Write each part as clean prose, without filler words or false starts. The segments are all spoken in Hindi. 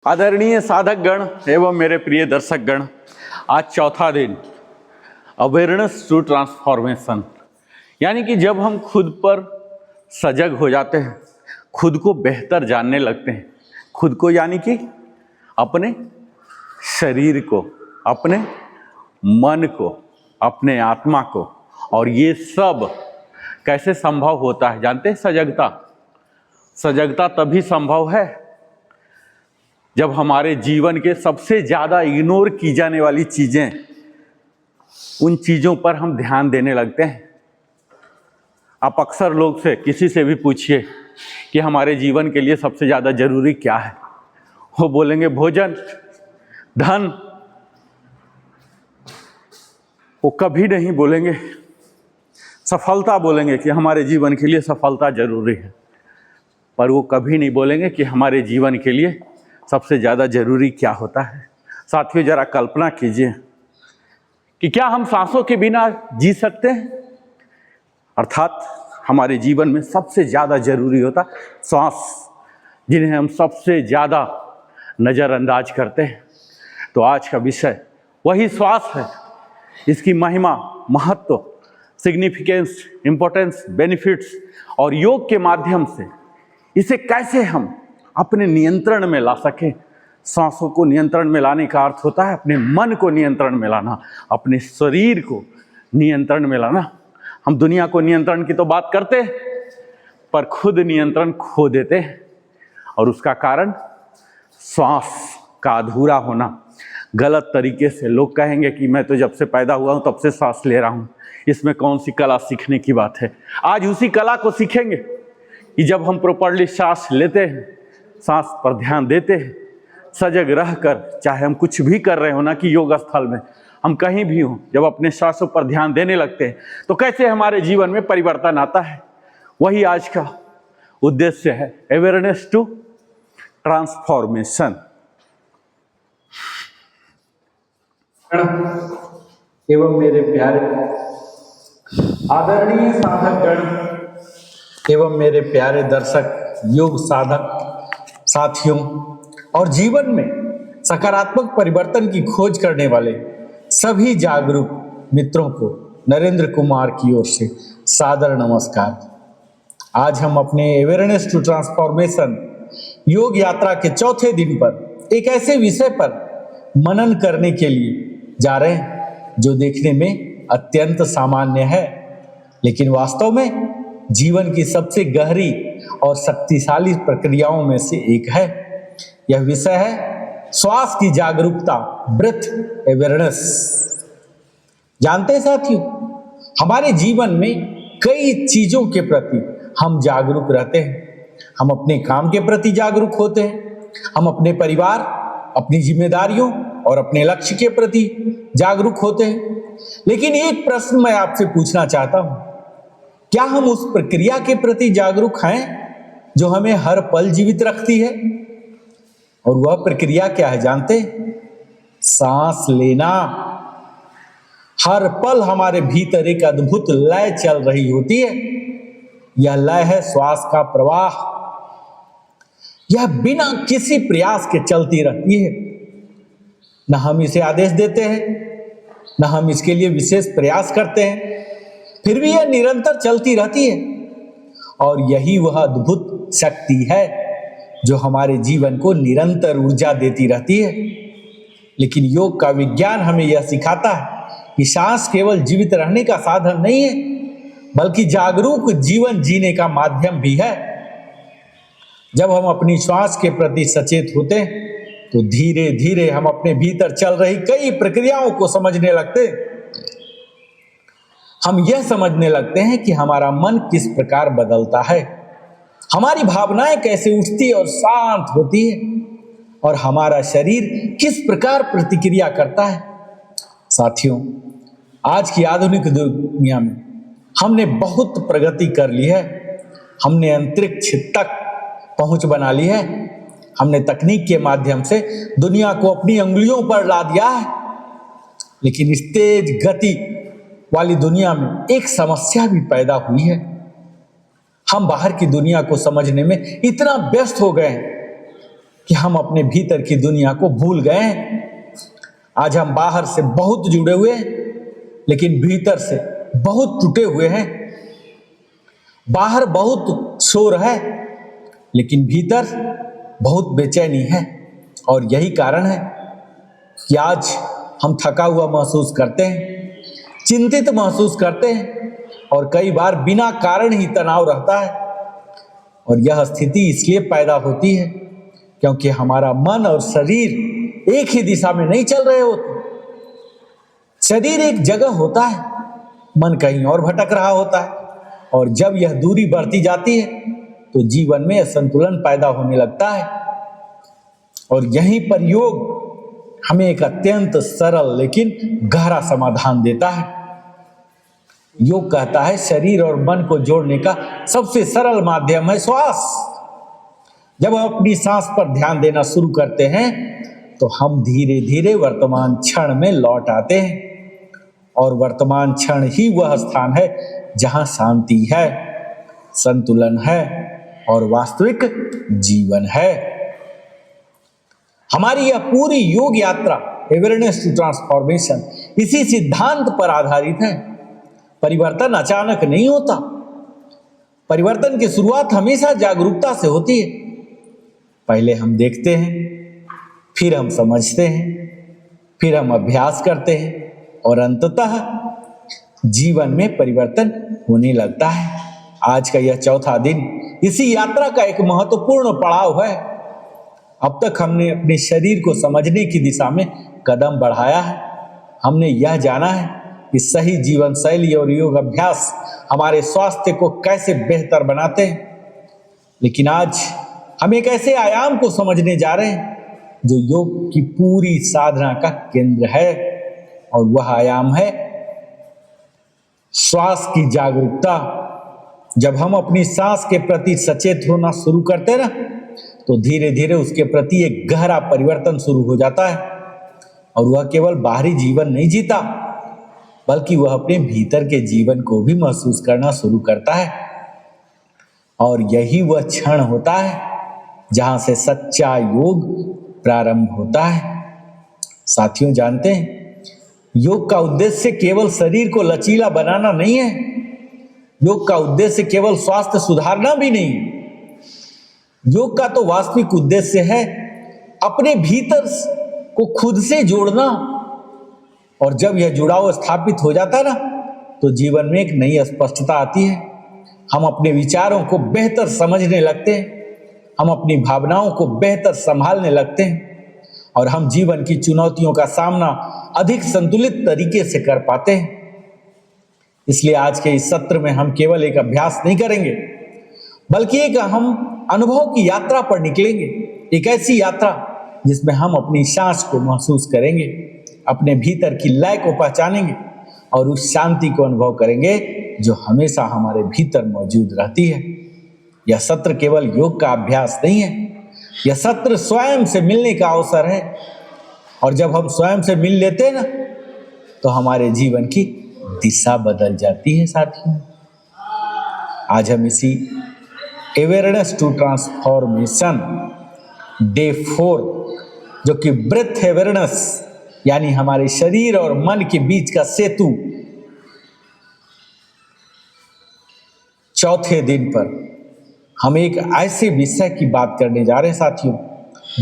आदरणीय साधक गण एवं मेरे प्रिय दर्शक गण, आज चौथा दिन अवेयरनेस टू ट्रांसफॉर्मेशन, यानी कि जब हम खुद पर सजग हो जाते हैं, खुद को बेहतर जानने लगते हैं, खुद को यानी कि अपने शरीर को, अपने मन को, अपने आत्मा को। और ये सब कैसे संभव होता है जानते हैं? सजगता तभी संभव है जब हमारे जीवन के सबसे ज़्यादा इग्नोर की जाने वाली चीज़ें, उन चीज़ों पर हम ध्यान देने लगते हैं। आप अक्सर लोग से, किसी से भी पूछिए कि हमारे जीवन के लिए सबसे ज़्यादा जरूरी क्या है, वो बोलेंगे भोजन, धन। वो कभी नहीं बोलेंगे सफलता, बोलेंगे कि हमारे जीवन के लिए सफलता जरूरी है, पर वो कभी नहीं बोलेंगे कि हमारे जीवन के लिए सबसे ज़्यादा जरूरी क्या होता है। साथियों, जरा कल्पना कीजिए कि क्या हम सांसों के बिना जी सकते हैं? अर्थात हमारे जीवन में सबसे ज़्यादा जरूरी होता सांस, जिन्हें हम सबसे ज़्यादा नज़रअंदाज करते हैं। तो आज का विषय वही श्वास है। इसकी महिमा, महत्व, सिग्निफिकेंस, इम्पोर्टेंस, बेनिफिट्स और योग के माध्यम से इसे कैसे हम अपने नियंत्रण में ला सकें। सांसों को नियंत्रण में लाने का अर्थ होता है अपने मन को नियंत्रण में लाना, अपने शरीर को नियंत्रण में लाना। हम दुनिया को नियंत्रण की तो बात करते हैं, पर खुद नियंत्रण खो देते हैं, और उसका कारण श्वास का अधूरा होना। गलत तरीके से लोग कहेंगे कि मैं तो जब से पैदा हुआ हूँ तब से सांस ले रहा हूँ, इसमें कौन सी कला सीखने की बात है। आज उसी कला को सीखेंगे कि जब हम प्रॉपर्ली सांस लेते हैं, सांस पर ध्यान देते हैं, सजग रहकर, चाहे हम कुछ भी कर रहे हो ना, कि योग स्थल में हम कहीं भी हों, जब अपने सांसों पर ध्यान देने लगते हैं तो कैसे हमारे जीवन में परिवर्तन आता है। वही आज का उद्देश्य है, अवेयरनेस टू ट्रांसफॉर्मेशन। एवं मेरे प्यारे आदरणीय साधक गण एवं मेरे प्यारे दर्शक योग साधक साथियों और जीवन में सकारात्मक परिवर्तन की खोज करने वाले सभी जागरूक मित्रों को नरेंद्र कुमार की ओर से सादर नमस्कार। आज हम अपने अवेयरनेस टू ट्रांसफॉर्मेशन योग यात्रा के चौथे दिन पर एक ऐसे विषय पर मनन करने के लिए जा रहे हैं जो देखने में अत्यंत सामान्य है, लेकिन वास्तव में जीवन की सबसे गहरी और शक्तिशाली प्रक्रियाओं में से एक है। यह विषय है श्वास की जागरूकता, ब्रेथ अवेयरनेस। जानते हैं साथियों, हमारे जीवन में कई चीजों के प्रति हम जागरूक रहते हैं। हम अपने काम के प्रति जागरूक होते हैं, हम अपने परिवार, अपनी जिम्मेदारियों और अपने लक्ष्य के प्रति जागरूक होते हैं। लेकिन एक प्रश्न मैं आपसे पूछना चाहता हूं, क्या हम उस प्रक्रिया के प्रति जागरूक हैं जो हमें हर पल जीवित रखती है? और वह प्रक्रिया क्या है जानते? सांस लेना। हर पल हमारे भीतर एक अद्भुत लय चल रही होती है। यह लय है श्वास का प्रवाह। यह बिना किसी प्रयास के चलती रहती है। न हम इसे आदेश देते हैं, न हम इसके लिए विशेष प्रयास करते हैं, फिर भी यह निरंतर चलती रहती है। और यही वह अद्भुत शक्ति है जो हमारे जीवन को निरंतर ऊर्जा देती रहती है। लेकिन योग का विज्ञान हमें यह सिखाता है कि सांस केवल जीवित रहने का साधन नहीं है, बल्कि जागरूक जीवन जीने का माध्यम भी है। जब हम अपनी श्वास के प्रति सचेत होते हैं तो धीरे धीरे हम अपने भीतर चल रही कई प्रक्रियाओं को समझने लगते हैं। हम यह समझने लगते हैं कि हमारा मन किस प्रकार बदलता है, हमारी भावनाएं कैसे उठती और शांत होती है, और हमारा शरीर किस प्रकार प्रतिक्रिया करता है। साथियों, आज की आधुनिक दुनिया में हमने बहुत प्रगति कर ली है। हमने अंतरिक्ष तक पहुंच बना ली है। हमने तकनीक के माध्यम से दुनिया को अपनी उंगलियों पर ला दिया है। लेकिन इस तेज गति वाली दुनिया में एक समस्या भी पैदा हुई है। हम बाहर की दुनिया को समझने में इतना व्यस्त हो गए हैं कि हम अपने भीतर की दुनिया को भूल गए हैं। आज हम बाहर से बहुत जुड़े हुए हैं, लेकिन भीतर से बहुत टूटे हुए हैं। बाहर बहुत शोर है, लेकिन भीतर बहुत बेचैनी है। और यही कारण है कि आज हम थका हुआ महसूस करते हैं, चिंतित महसूस करते हैं, और कई बार बिना कारण ही तनाव रहता है। और यह स्थिति इसलिए पैदा होती है क्योंकि हमारा मन और शरीर एक ही दिशा में नहीं चल रहे होते। शरीर एक जगह होता है, मन कहीं और भटक रहा होता है, और जब यह दूरी बढ़ती जाती है तो जीवन में असंतुलन पैदा होने लगता है। और यहीं पर योग हमें एक अत्यंत सरल लेकिन गहरा समाधान देता है। योग कहता है शरीर और मन को जोड़ने का सबसे सरल माध्यम है श्वास। जब हम अपनी सांस पर ध्यान देना शुरू करते हैं तो हम धीरे धीरे वर्तमान क्षण में लौट आते हैं। और वर्तमान क्षण ही वह स्थान है जहां शांति है, संतुलन है और वास्तविक जीवन है। हमारी यह पूरी योग यात्रा अवेयरनेस टू ट्रांसफॉर्मेशन इसी सिद्धांत पर आधारित है। परिवर्तन अचानक नहीं होता। परिवर्तन की शुरुआत हमेशा जागरूकता से होती है। पहले हम देखते हैं, फिर हम समझते हैं, फिर हम अभ्यास करते हैं, और अंततः जीवन में परिवर्तन होने लगता है। आज का यह चौथा दिन इसी यात्रा का एक महत्वपूर्ण पड़ाव है। अब तक हमने अपने शरीर को समझने की दिशा में कदम बढ़ाया है। हमने यह जाना है कि सही जीवन शैली और योग अभ्यास हमारे स्वास्थ्य को कैसे बेहतर बनाते हैं। लेकिन आज हम एक ऐसे आयाम को समझने जा रहे हैं जो योग की पूरी साधना का केंद्र है, और वह आयाम है श्वास की जागरूकता। जब हम अपनी सांस के प्रति सचेत होना शुरू करते हैं ना, तो धीरे धीरे उसके प्रति एक गहरा परिवर्तन शुरू हो जाता है। और वह केवल बाहरी जीवन नहीं जीता, बल्कि वह अपने भीतर के जीवन को भी महसूस करना शुरू करता है। और यही वह क्षण होता है जहां से सच्चा योग प्रारंभ होता है। साथियों, जानते हैं योग का उद्देश्य केवल शरीर को लचीला बनाना नहीं है। योग का उद्देश्य केवल स्वास्थ्य सुधारना भी नहीं है। योग का तो वास्तविक उद्देश्य है अपने भीतर को खुद से जोड़ना। और जब यह जुड़ाव स्थापित हो जाता है ना, तो जीवन में एक नई स्पष्टता आती है। हम अपने विचारों को बेहतर समझने लगते हैं, हम अपनी भावनाओं को बेहतर संभालने लगते हैं, और हम जीवन की चुनौतियों का सामना अधिक संतुलित तरीके से कर पाते हैं। इसलिए आज के इस सत्र में हम केवल एक अभ्यास नहीं करेंगे, बल्कि एक हम अनुभव की यात्रा पर निकलेंगे। एक ऐसी यात्रा जिसमें हम अपनी सांस को महसूस करेंगे, अपने भीतर की लय को पहचानेंगे, और उस शांति को अनुभव करेंगे जो हमेशा हमारे भीतर मौजूद रहती है। यह सत्र केवल योग का अभ्यास नहीं है, यह सत्र स्वयं से मिलने का अवसर है। और जब हम स्वयं से मिल लेते हैं ना, तो हमारे जीवन की दिशा बदल जाती है। साथियों, आज हम इसी अवेयरनेस टू ट्रांसफॉर्मेशन डे 4, जो कि ब्रेथ अवेयरनेस यानी हमारे शरीर और मन के बीच का सेतु, चौथे दिन पर हम एक ऐसे विषय की बात करने जा रहे हैं साथियों,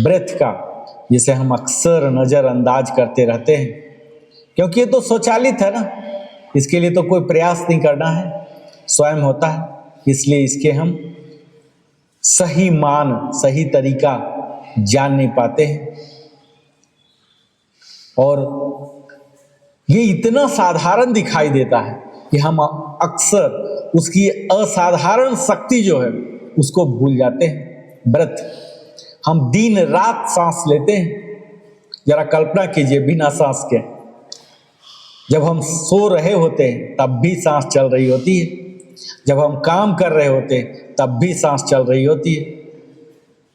ब्रेथ का, जिसे हम अक्सर नजरअंदाज करते रहते हैं, क्योंकि ये तो स्वचालित है ना। इसके लिए तो कोई प्रयास नहीं करना है, स्वयं होता है। इसलिए इसके हम सही मान, सही तरीका जान नहीं पाते हैं। और ये इतना साधारण दिखाई देता है कि हम अक्सर उसकी असाधारण शक्ति जो है उसको भूल जाते हैं। ब्रेथ, हम दिन रात सांस लेते हैं। जरा कल्पना कीजिए, बिना सांस के जब हम सो रहे होते हैं तब भी सांस चल रही होती है, जब हम काम कर रहे होते हैं तब भी सांस चल रही होती है।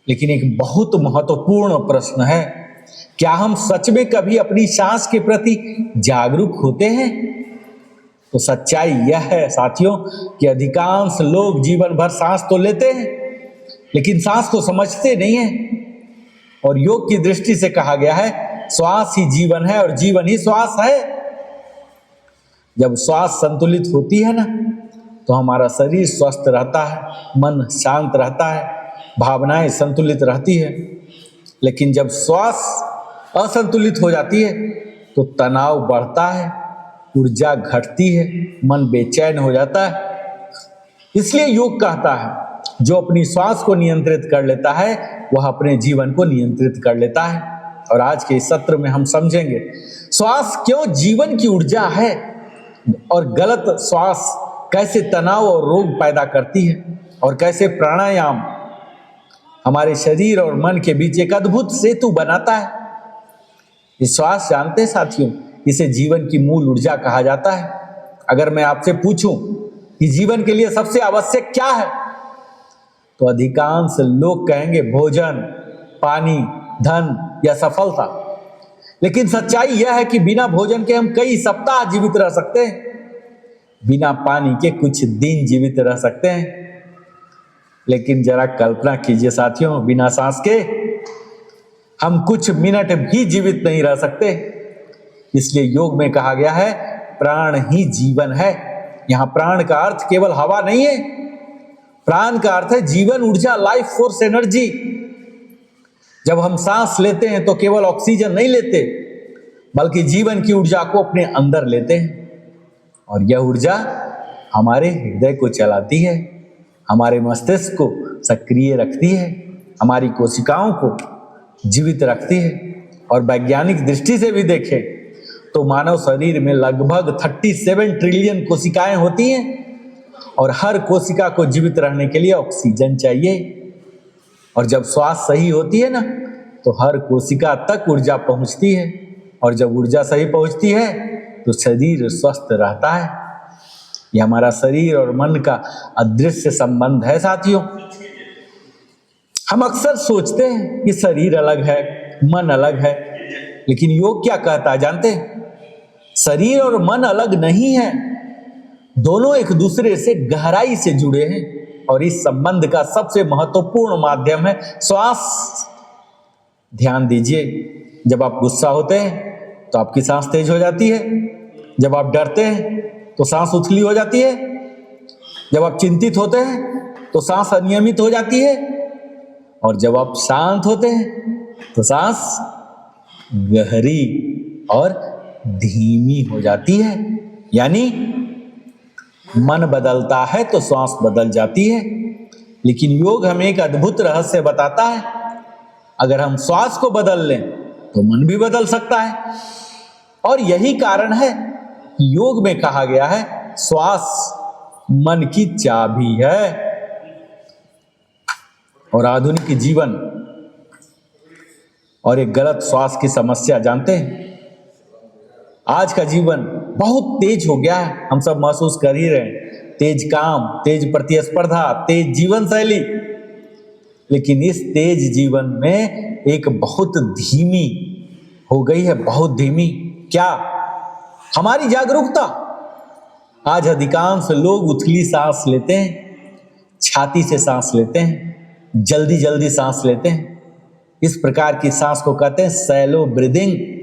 लेकिन एक बहुत महत्वपूर्ण प्रश्न है, क्या हम सच में कभी अपनी सांस के प्रति जागरूक होते हैं? तो सच्चाई यह है साथियों कि अधिकांश लोग जीवन भर सांस तो लेते हैं, लेकिन सांस को समझते नहीं है। और योग की दृष्टि से कहा गया है श्वास ही जीवन है और जीवन ही श्वास है। जब श्वास संतुलित होती है ना तो हमारा शरीर स्वस्थ रहता है, मन शांत रहता है, भावनाएं संतुलित रहती है। लेकिन जब श्वास असंतुलित हो जाती है तो तनाव बढ़ता है, ऊर्जा घटती है, मन बेचैन हो जाता है। इसलिए योग कहता है जो अपनी श्वास को नियंत्रित कर लेता है वह अपने जीवन को नियंत्रित कर लेता है। और आज के इस सत्र में हम समझेंगे श्वास क्यों जीवन की ऊर्जा है और गलत श्वास कैसे तनाव और रोग पैदा करती है और कैसे प्राणायाम हमारे शरीर और मन के बीच एक अद्भुत सेतु बनाता है। ये श्वास जानते हैं साथियों, इसे जीवन की मूल ऊर्जा कहा जाता है। अगर मैं आपसे पूछूं कि जीवन के लिए सबसे आवश्यक क्या है तो अधिकांश लोग कहेंगे भोजन, पानी, धन या सफलता। लेकिन सच्चाई यह है कि बिना भोजन के हम कई सप्ताह जीवित रह सकते हैं, बिना पानी के कुछ दिन जीवित रह सकते हैं। लेकिन जरा कल्पना कीजिए साथियों, बिना सांस के हम कुछ मिनट भी जीवित नहीं रह सकते। इसलिए योग में कहा गया है प्राण ही जीवन है। यहां प्राण का अर्थ केवल हवा नहीं है, प्राण का अर्थ है जीवन ऊर्जा, लाइफ फोर्स, एनर्जी। जब हम सांस लेते हैं तो केवल ऑक्सीजन नहीं लेते बल्कि जीवन की ऊर्जा को अपने अंदर लेते हैं। और यह ऊर्जा हमारे हृदय को चलाती है, हमारे मस्तिष्क को सक्रिय रखती है, हमारी कोशिकाओं को जीवित रखती है। और वैज्ञानिक दृष्टि से भी देखें तो मानव शरीर में लगभग 37 ट्रिलियन कोशिकाएं होती हैं और हर कोशिका को जीवित रहने के लिए ऑक्सीजन चाहिए। और जब श्वास सही होती है ना तो हर कोशिका तक ऊर्जा पहुंचती है और जब ऊर्जा सही पहुंचती है तो शरीर स्वस्थ रहता है। यह हमारा शरीर और मन का अदृश्य संबंध है साथियों। हम अक्सर सोचते हैं कि शरीर अलग है, मन अलग है, लेकिन योग क्या कहता है जानते हैं? शरीर और मन अलग नहीं है, दोनों एक दूसरे से गहराई से जुड़े हैं और इस संबंध का सबसे महत्वपूर्ण माध्यम है श्वास। ध्यान दीजिए, जब आप गुस्सा होते हैं तो आपकी सांस तेज हो जाती है, जब आप डरते हैं तो सांस उथली हो जाती है, जब आप चिंतित होते हैं तो सांस अनियमित हो जाती है और जब आप शांत होते हैं तो सांस गहरी और धीमी हो जाती है। यानी मन बदलता है तो श्वास बदल जाती है। लेकिन योग हमें एक अद्भुत रहस्य बताता है, अगर हम श्वास को बदल लें तो मन भी बदल सकता है। और यही कारण है कि योग में कहा गया है श्वास मन की चाबी है। और आधुनिक जीवन और एक गलत श्वास की समस्या जानते हैं, आज का जीवन बहुत तेज हो गया है, हम सब महसूस कर ही रहे हैं। तेज काम, तेज प्रतिस्पर्धा, तेज जीवन शैली। लेकिन इस तेज जीवन में एक बहुत धीमी हो गई है, बहुत धीमी। क्या? हमारी जागरूकता। आज अधिकांश लोग उथली सांस लेते हैं, छाती से सांस लेते हैं, जल्दी जल्दी सांस लेते हैं। इस प्रकार की सांस को कहते हैं शैलो ब्रीदिंग।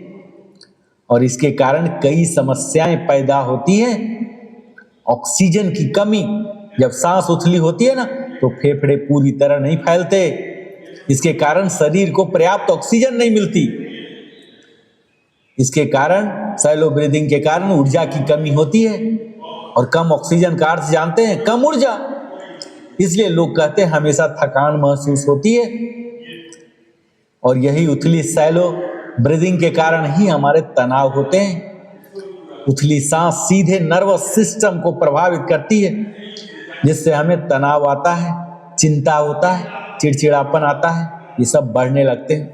और इसके कारण कई समस्याएं पैदा होती हैं। ऑक्सीजन की कमी, जब सांस उथली होती है ना तो फेफड़े पूरी तरह नहीं फैलते, इसके कारण शरीर को पर्याप्त ऑक्सीजन नहीं मिलती। इसके कारण शैलो ब्रीदिंग के कारण ऊर्जा की कमी होती है और कम ऑक्सीजन का अर्थ जानते हैं कम ऊर्जा। इसलिए लोग कहते हैं हमेशा थकान महसूस होती है। और यही उथली शैलो ब्रीदिंग के कारण ही हमारे तनाव होते हैं। उथली सांस सीधे नर्वस सिस्टम को प्रभावित करती है, जिससे हमें तनाव आता है, चिंता होता है, चिड़चिड़ापन आता है, ये सब बढ़ने लगते हैं।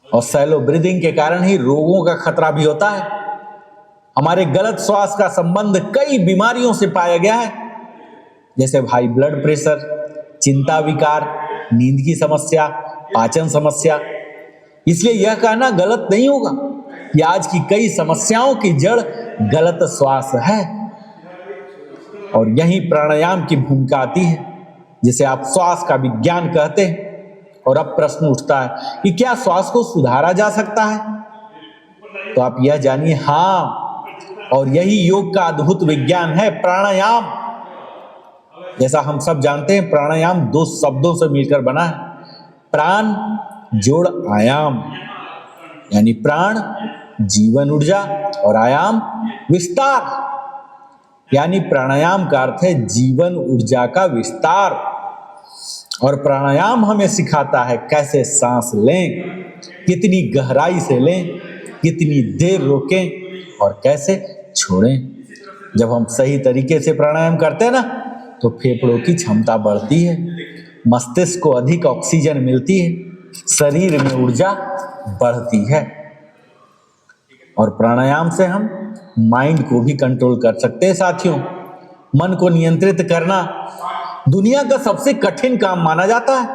और शैलो ब्रीदिंग के कारण ही रोगों का खतरा भी होता है। हमारे गलत श्वास का संबंध कई बीमारियों से पाया गया है, जैसे हाई ब्लड प्रेशर, चिंता विकार, नींद की समस्या, पाचन समस्या। इसलिए यह कहना गलत नहीं होगा कि आज की कई समस्याओं की जड़ गलत श्वास है। और यही प्राणायाम की भूमिका आती है, जिसे आप श्वास का विज्ञान कहते हैं। और अब प्रश्न उठता है कि क्या श्वास को सुधारा जा सकता है? तो आप यह जानिए, हाँ, और यही योग का अद्भुत विज्ञान है, प्राणायाम। जैसा हम सब जानते हैं, प्राणायाम दो शब्दों से मिलकर बना है, प्राण जोड़ आयाम, यानी प्राण जीवन ऊर्जा और आयाम विस्तार। यानी प्राणायाम का अर्थ है जीवन ऊर्जा का विस्तार। और प्राणायाम हमें सिखाता है कैसे सांस लें, कितनी गहराई से लें, कितनी देर रोकें और कैसे छोड़ें। जब हम सही तरीके से प्राणायाम करते हैं ना, तो फेफड़ों की क्षमता बढ़ती है, मस्तिष्क को अधिक ऑक्सीजन मिलती है, शरीर में ऊर्जा बढ़ती है। और प्राणायाम से हम माइंड को भी कंट्रोल कर सकते हैं साथियों। मन को नियंत्रित करना दुनिया का सबसे कठिन काम माना जाता है,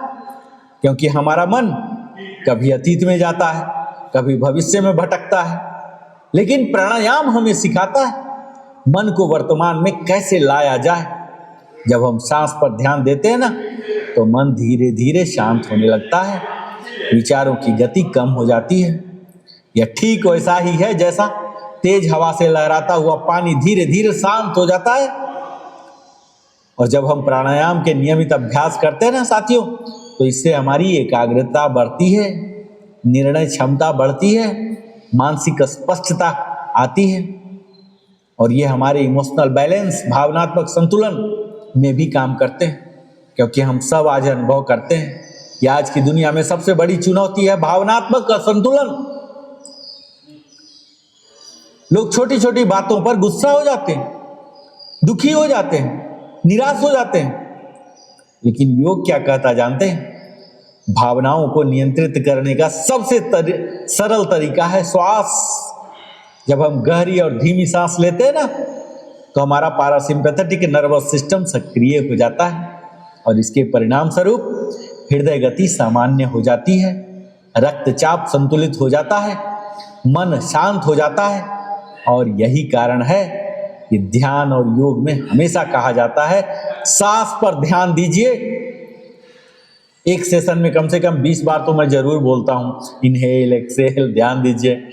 क्योंकि हमारा मन कभी अतीत में जाता है, कभी भविष्य में भटकता है। लेकिन प्राणायाम हमें सिखाता है मन को वर्तमान में कैसे लाया जाए। जब हम सांस पर ध्यान देते हैं ना, तो मन धीरे धीरे शांत होने लगता है, विचारों की गति कम हो जाती है। यह ठीक वैसा ही है जैसा तेज हवा से लहराता हुआ पानी धीरे धीरे शांत हो जाता है। और जब हम प्राणायाम के नियमित अभ्यास करते हैं ना साथियों, तो इससे हमारी एकाग्रता बढ़ती है, निर्णय क्षमता बढ़ती है, मानसिक स्पष्टता आती है, और ये हमारे इमोशनल बैलेंस, भावनात्मक संतुलन में भी काम करते हैं। क्योंकि हम सब आज अनुभव करते हैं कि आज की दुनिया में सबसे बड़ी चुनौती है भावनात्मक असंतुलन। लोग छोटी छोटी बातों पर गुस्सा हो जाते हैं, दुखी हो जाते हैं, निराश हो जाते हैं। लेकिन योग क्या कहता जानते हैं? भावनाओं को नियंत्रित करने का सबसे सरल तरीका है श्वास। जब हम गहरी और धीमी सांस लेते हैं ना, तो हमारा पैरासिम्पैथेटिक नर्वस सिस्टम सक्रिय हो जाता है, और इसके परिणाम स्वरूप हृदय गति सामान्य हो जाती है, रक्तचाप संतुलित हो जाता है, मन शांत हो जाता है। और यही कारण है कि ध्यान और योग में हमेशा कहा जाता है सांस पर ध्यान दीजिए। एक सेशन में कम से कम 20 बार तो मैं जरूर बोलता हूँ, इनहेल एक्सेल, ध्यान दीजिए।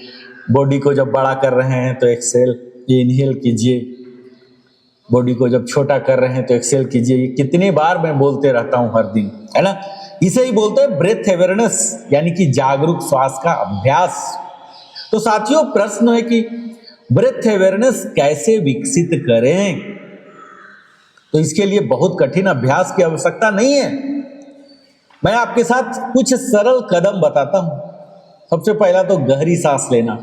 बॉडी को जब बड़ा कर रहे हैं तो एक्सेल, इनहेल कीजिए। बॉडी को जब छोटा कर रहे हैं तो एक्सेल कीजिए। ये कितनी बार मैं बोलते रहता हूँ हर दिन, है ना। इसे ही बोलते हैं ब्रेथ अवेयरनेस, यानी कि जागरूक श्वास का अभ्यास। तो साथियों, प्रश्न है कि ब्रेथ अवेयरनेस कैसे विकसित करें? तो इसके लिए बहुत कठिन अभ्यास की आवश्यकता नहीं है। मैं आपके साथ कुछ सरल कदम बताता हूं। सबसे पहला तो गहरी सांस लेना।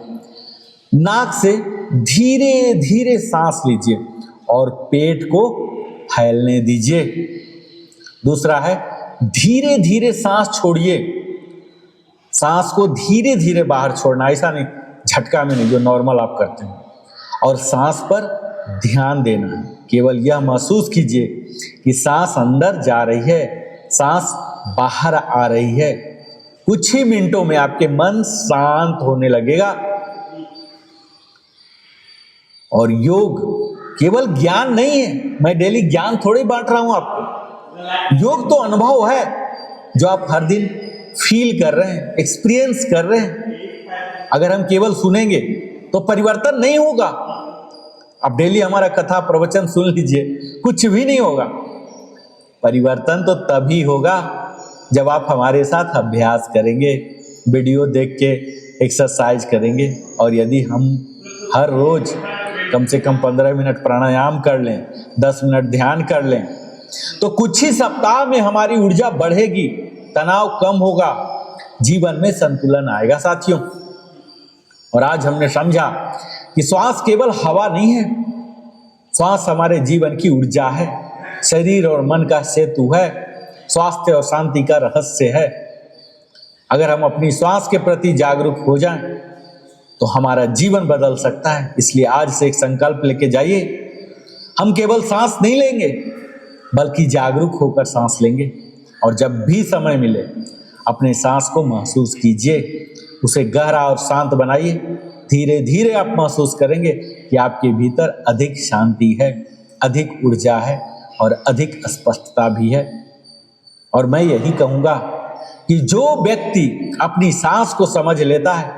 नाक से धीरे धीरे सांस लीजिए और पेट को फैलने दीजिए। दूसरा है धीरे धीरे सांस छोड़िए। सांस को धीरे धीरे बाहर छोड़ना, ऐसा नहीं झटका में नहीं जो नॉर्मल आप करते हैं। और सांस पर ध्यान देना है। केवल यह महसूस कीजिए कि सांस अंदर जा रही है, सांस बाहर आ रही है। कुछ ही मिनटों में आपके मन शांत होने लगेगा। और योग केवल ज्ञान नहीं है, मैं डेली ज्ञान थोड़ी बांट रहा हूं आपको। योग तो अनुभव है जो आप हर दिन फील कर रहे हैं, एक्सपीरियंस कर रहे हैं। अगर हम केवल सुनेंगे तो परिवर्तन नहीं होगा। अब डेली हमारा कथा प्रवचन सुन लीजिए, कुछ भी नहीं होगा। परिवर्तन तो तभी होगा जब आप हमारे साथ अभ्यास करेंगे, वीडियो देख के एक्सरसाइज करेंगे। और यदि हम हर रोज कम से कम 15 मिनट प्राणायाम कर लें, 10 मिनट ध्यान कर लें, तो कुछ ही सप्ताह में हमारी ऊर्जा बढ़ेगी, तनाव कम होगा, जीवन में संतुलन आएगा साथियों। और आज हमने समझा कि श्वास केवल हवा नहीं है, श्वास हमारे जीवन की ऊर्जा है, शरीर और मन का सेतु है, स्वास्थ्य और शांति का रहस्य है। अगर हम अपनी श्वास के प्रति जागरूक हो जाएं, तो हमारा जीवन बदल सकता है। इसलिए आज से एक संकल्प लेके जाइए, हम केवल सांस नहीं लेंगे बल्कि जागरूक होकर सांस लेंगे। और जब भी समय मिले अपने सांस को महसूस कीजिए, उसे गहरा और शांत बनाइए। धीरे धीरे आप महसूस करेंगे कि आपके भीतर अधिक शांति है, अधिक ऊर्जा है और अधिक स्पष्टता भी है। और मैं यही कहूँगा कि जो व्यक्ति अपनी सांस को समझ लेता है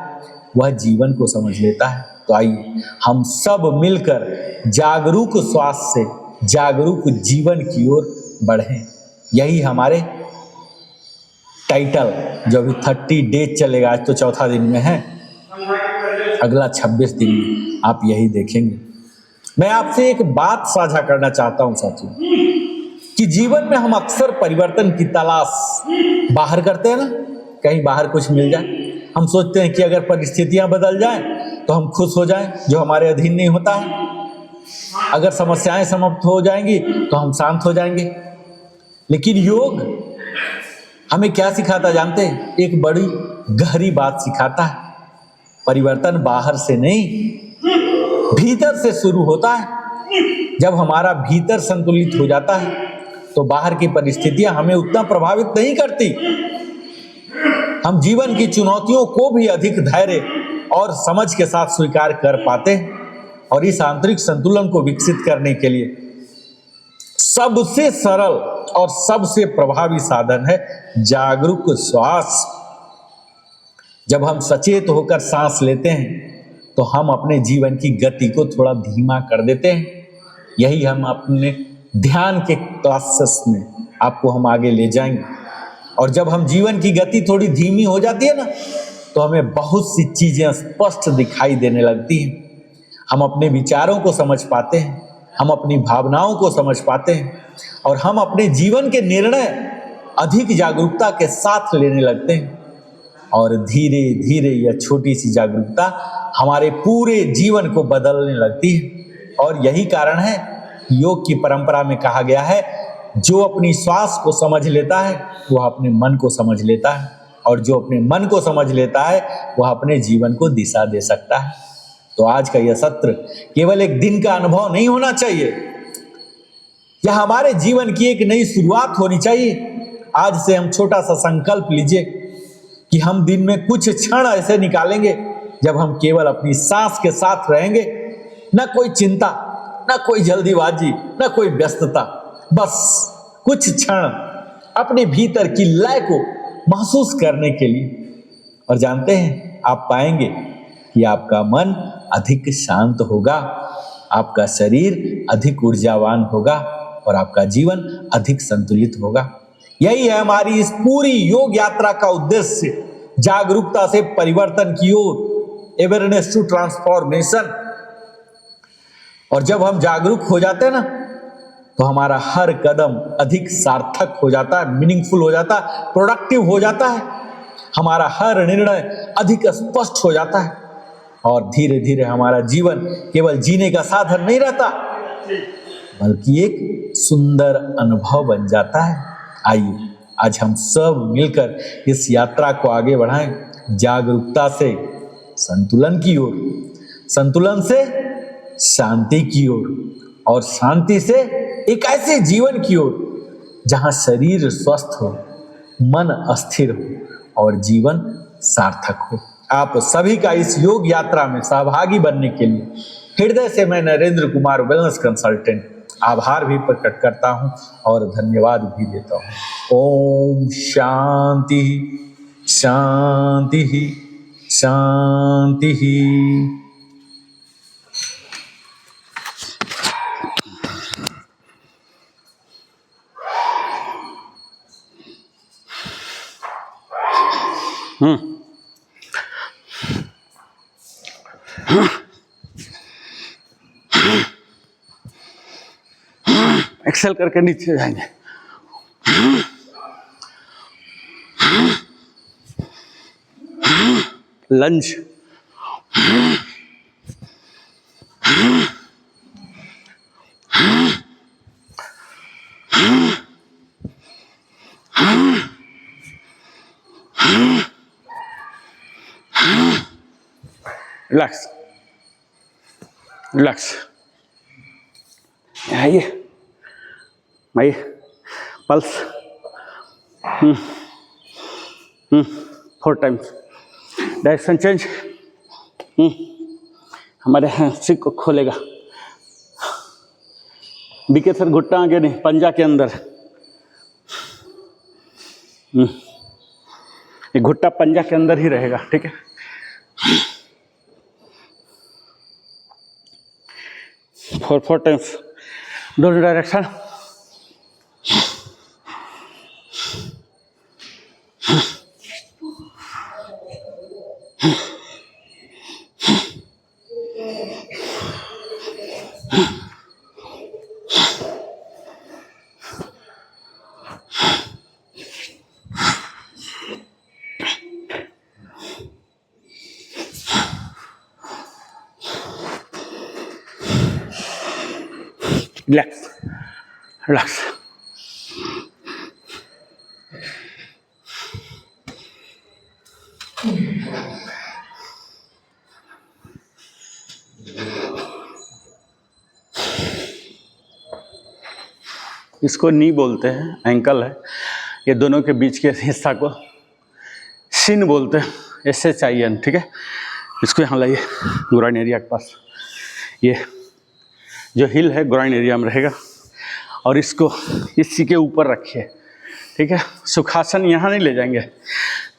वह जीवन को समझ लेता है। तो आइए हम सब मिलकर जागरूक श्वास से जागरूक जीवन की ओर बढ़ें। यही हमारे टाइटल जो अभी 30 डेज चलेगा, आज तो चौथा दिन में है, अगला 26 दिन में आप यही देखेंगे। मैं आपसे एक बात साझा करना चाहता हूं साथियों, कि जीवन में हम अक्सर परिवर्तन की तलाश बाहर करते हैं ना, कहीं बाहर कुछ मिल जाए। हम सोचते हैं कि अगर परिस्थितियां बदल जाएं तो हम खुश हो जाएं, जो हमारे अधीन नहीं होता है। अगर समस्याएं समाप्त हो जाएंगी तो हम शांत हो जाएंगे। लेकिन योग हमें क्या सिखाता जानते हैं? एक बड़ी गहरी बात सिखाता है। परिवर्तन बाहर से नहीं, भीतर से शुरू होता है। जब हमारा भीतर संतुलित हो जाता है तो बाहर की परिस्थितियां हमें उतना प्रभावित नहीं करती। हम जीवन की चुनौतियों को भी अधिक धैर्य और समझ के साथ स्वीकार कर पाते हैं। और इस आंतरिक संतुलन को विकसित करने के लिए सबसे सरल और सबसे प्रभावी साधन है जागरूक श्वास। जब हम सचेत होकर सांस लेते हैं तो हम अपने जीवन की गति को थोड़ा धीमा कर देते हैं। यही हम अपने ध्यान के क्लासेस में आपको हम आगे ले जाएंगे। और जब हम जीवन की गति थोड़ी धीमी हो जाती है ना, तो हमें बहुत सी चीजें स्पष्ट दिखाई देने लगती हैं। हम अपने विचारों को समझ पाते हैं, हम अपनी भावनाओं को समझ पाते हैं और हम अपने जीवन के निर्णय अधिक जागरूकता के साथ लेने लगते हैं। और धीरे धीरे यह छोटी सी जागरूकता हमारे पूरे जीवन को बदलने लगती है। और यही कारण है योग की परंपरा में कहा गया है, जो अपनी श्वास को समझ लेता है वह अपने मन को समझ लेता है, और जो अपने मन को समझ लेता है वह अपने जीवन को दिशा दे सकता है। तो आज का यह सत्र केवल एक दिन का अनुभव नहीं होना चाहिए, यह हमारे जीवन की एक नई शुरुआत होनी चाहिए। आज से हम छोटा सा संकल्प लीजिए कि हम दिन में कुछ क्षण ऐसे निकालेंगे जब हम केवल अपनी सांस के साथ रहेंगे। न कोई चिंता, न कोई जल्दीबाजी, न कोई व्यस्तता, बस कुछ क्षण अपने भीतर की लय को महसूस करने के लिए। और जानते हैं, आप पाएंगे कि आपका मन अधिक शांत होगा, आपका शरीर अधिक ऊर्जावान होगा और आपका जीवन अधिक संतुलित होगा। यही है हमारी इस पूरी योग यात्रा का उद्देश्य, जागरूकता से परिवर्तन की ओर, अवेयरनेस टू ट्रांसफॉर्मेशन। और जब हम जागरूक हो जाते हैं ना, तो हमारा हर कदम अधिक सार्थक हो जाता है, मीनिंगफुल हो जाता है, प्रोडक्टिव हो जाता है। हमारा हर निर्णय अधिक स्पष्ट हो जाता है और धीरे धीरे हमारा जीवन केवल जीने का साधन नहीं रहता, बल्कि एक सुंदर अनुभव बन जाता है। आइए आज हम सब मिलकर इस यात्रा को आगे बढ़ाएं, जागरूकता से संतुलन की ओर, संतुलन से शांति की ओर और शांति से एक ऐसे जीवन की ओर जहां शरीर स्वस्थ हो, मन अस्थिर हो और जीवन सार्थक हो। आप सभी का इस योग यात्रा में सहभागी बनने के लिए हृदय से मैं नरेंद्र कुमार वेलनेस कंसल्टेंट आभार भी प्रकट करता हूं और धन्यवाद भी देता हूं। ओम शांति शांति शांति। एक्सेल करके नीचे जाएंगे। लंज, रिलैक्स रिलैक्स। आइए भाई, पल्स 4 टाइम्स, डायरेक्शन चेंज। हमारे सिक को खोलेगा। बीके सर घुटना आगे नहीं, पंजा के अंदर। ये घुट्टा पंजा के अंदर ही रहेगा, ठीक है। 4 टाइम्स दोनों डायरेक्शन। Relax relax. इसको नी बोलते हैं, एंकल है, ये दोनों के बीच के हिस्सा को शिन बोलते हैं, SHIN, ठीक है। इसको यहाँ लाइए ग्राइन एरिया के पास, ये जो हिल है ग्राइन एरिया में रहेगा, और इसको इसी के ऊपर रखिए, ठीक है। सुखासन यहाँ नहीं ले जाएंगे,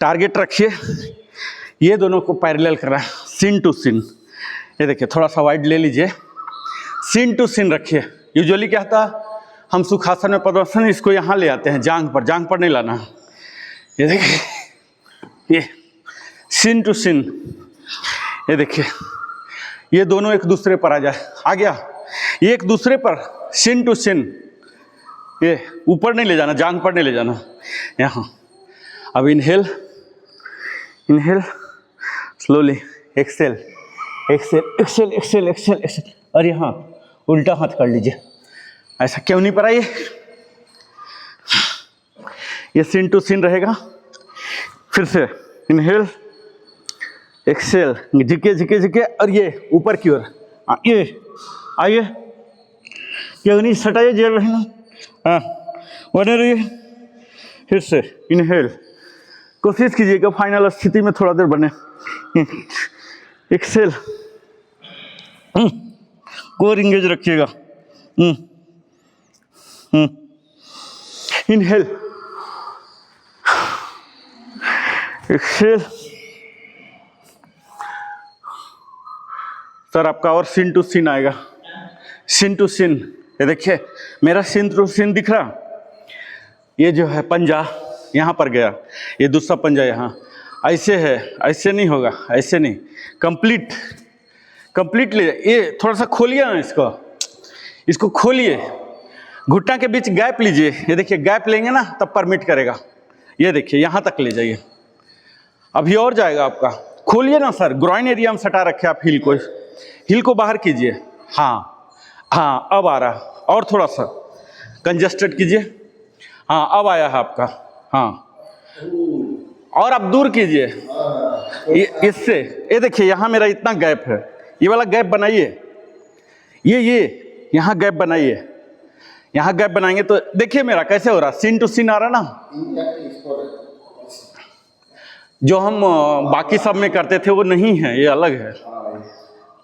टारगेट रखिए, ये दोनों को पैरेलल करा, सिन टू सिन। ये देखिए थोड़ा सा वाइड ले लीजिए, सिन टू सिन रखिए। यूजुअली क्या होता है, हम सुखासन में पद्मासन इसको यहाँ ले आते हैं, जांघ पर नहीं लाना है। ये देखिए, ये सिन टू सिन, ये देखिए ये दोनों एक दूसरे पर आ गया, ये एक दूसरे पर सिन टू सिन, ये ऊपर नहीं ले जाना, जांघ पर नहीं ले जाना, यहाँ। अब inhale inhale slowly, exhale exhale exhale exhale exhale exhale, और यहाँ उल्टा हाथ कर लीजिए, ऐसा क्यों नहीं पर आइए। ये सिन टू सिन रहेगा, फिर से इनहेल एक्सेल, झिके झिके झिके, और ये ऊपर की ओर, ये आइए, क्यों नहीं सटाइए जेब रहना, हाँ बने रहिए। फिर से इनहेल, कोशिश कीजिएगा फाइनल स्थिति में थोड़ा देर बने। एक्सेल, कोर इंगेज रखिएगा। Inhale, exhale. सर आपका और सिन टू सिन आएगा, सिन टू सिन। ये देखिए मेरा सिन टू सिन दिख रहा, ये जो है पंजा यहाँ पर गया, ये दूसरा पंजा यहाँ, ऐसे है, ऐसे नहीं होगा, ऐसे नहीं, कंप्लीट ले। ये थोड़ा सा खोलिए ना इसको खोलिए, घुटना के बीच गैप लीजिए। ये देखिए गैप लेंगे ना तब परमिट करेगा। ये देखिए यहाँ तक ले जाइए, अभी और जाएगा आपका। खोलिए ना सर, ग्राइन एरिया में सटा रखे आप हिल को बाहर कीजिए। हाँ अब आ रहा, और थोड़ा सा कंजस्टेड कीजिए। हाँ अब आया है आपका, हाँ और आप दूर कीजिए इससे। ये देखिए यहाँ मेरा इतना गैप है, ये वाला गैप बनाइए, ये यहाँ गैप बनाइए। यहाँ गैप बनाएंगे तो देखिए मेरा कैसे हो रहा, सिन टू सिन आ रहा ना। जो हम बाकी सब में करते थे वो नहीं है, ये अलग है।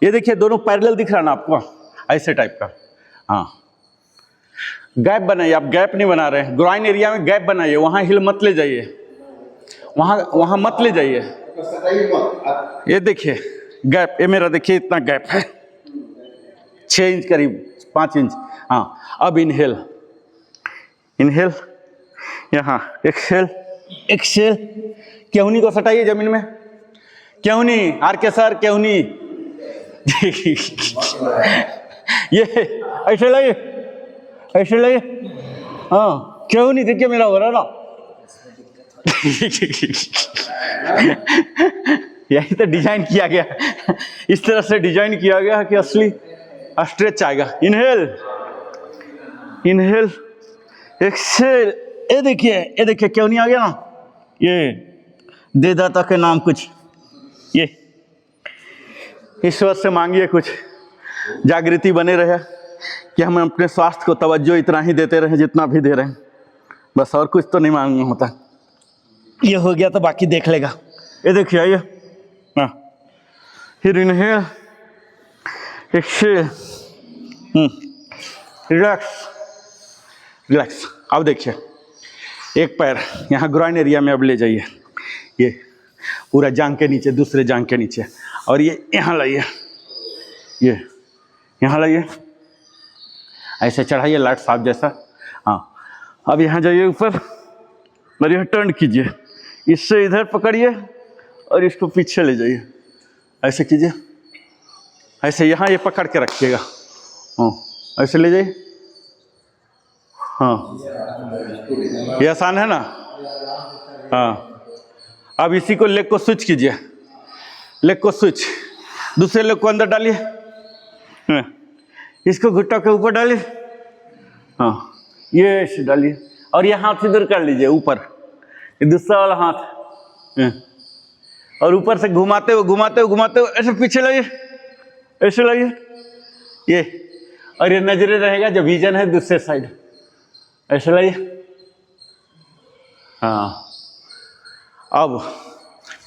ये देखिए दोनों पैरेलल दिख रहा ना आपको, ऐसे टाइप का। हाँ गैप बनाइए, आप गैप नहीं बना रहे हैं, ग्राइन एरिया में गैप बनाइए, वहाँ हिल मत ले जाइए, वहाँ मत ले जाइए। ये देखिए गैप, ये मेरा देखिए इतना गैप है, 6 इंच करीब, 5 इंच। हाँ अब इनहेल यहाँ, एक्सेल। केहूनी को सटाइए जमीन में, केहूनी आर के सर, केहूनी ये ऐसे लाइए, हाँ केहूनी देखिए मेरा हो रहा ना। यही तो डिजाइन किया गया, इस तरह से डिजाइन किया गया कि असली स्ट्रेच आएगा। Inhale exhale. ये देखिए क्यों नहीं आ गया ना, ये दे दाता के नाम कुछ, ये ईश्वर से मांगिए कुछ जागृति बने रहे कि हम अपने स्वास्थ्य को तवज्जो इतना ही देते रहे जितना भी दे रहे हैं, बस और कुछ तो नहीं मांगना होता। ये हो गया तो बाकी देख लेगा। ये देखिए आइए, हाँ फिर इनहेल एक्सेल, रिलैक्स। अब देखिए एक पैर यहाँ ग्राइन एरिया में अब ले जाइए, ये पूरा जांग के नीचे, दूसरे जांग के नीचे, और ये यहाँ लाइए, ये यहाँ लाइए, ऐसे चढ़ाइए लाट साहब जैसा। हाँ, अब यहाँ जाइए ऊपर और यह टर्न कीजिए, इससे इधर पकड़िए और इसको पीछे ले जाइए, ऐसे कीजिए, ऐसे यहाँ ये पकड़ के रखिएगा। हाँ, ऐसे ले जाइए। हाँ, ये आसान है ना। हाँ, अब इसी को लेग को स्विच कीजिए, लेग को स्विच, दूसरे लेग को अंदर डालिए, इसको घुट्टा के ऊपर डालिए। हाँ, ये ऐसे डालिए और ये हाथ इधर कर लीजिए ऊपर, ये दूसरा वाला हाथ, और ऊपर से घुमाते हुए घुमाते हुए घुमाते हुए ऐसे पीछे लाइए, ऐसे लाइए ये, और ये नजरे रहेगा जो विजन है दूसरे साइड, ऐसे लाइए। हाँ, अब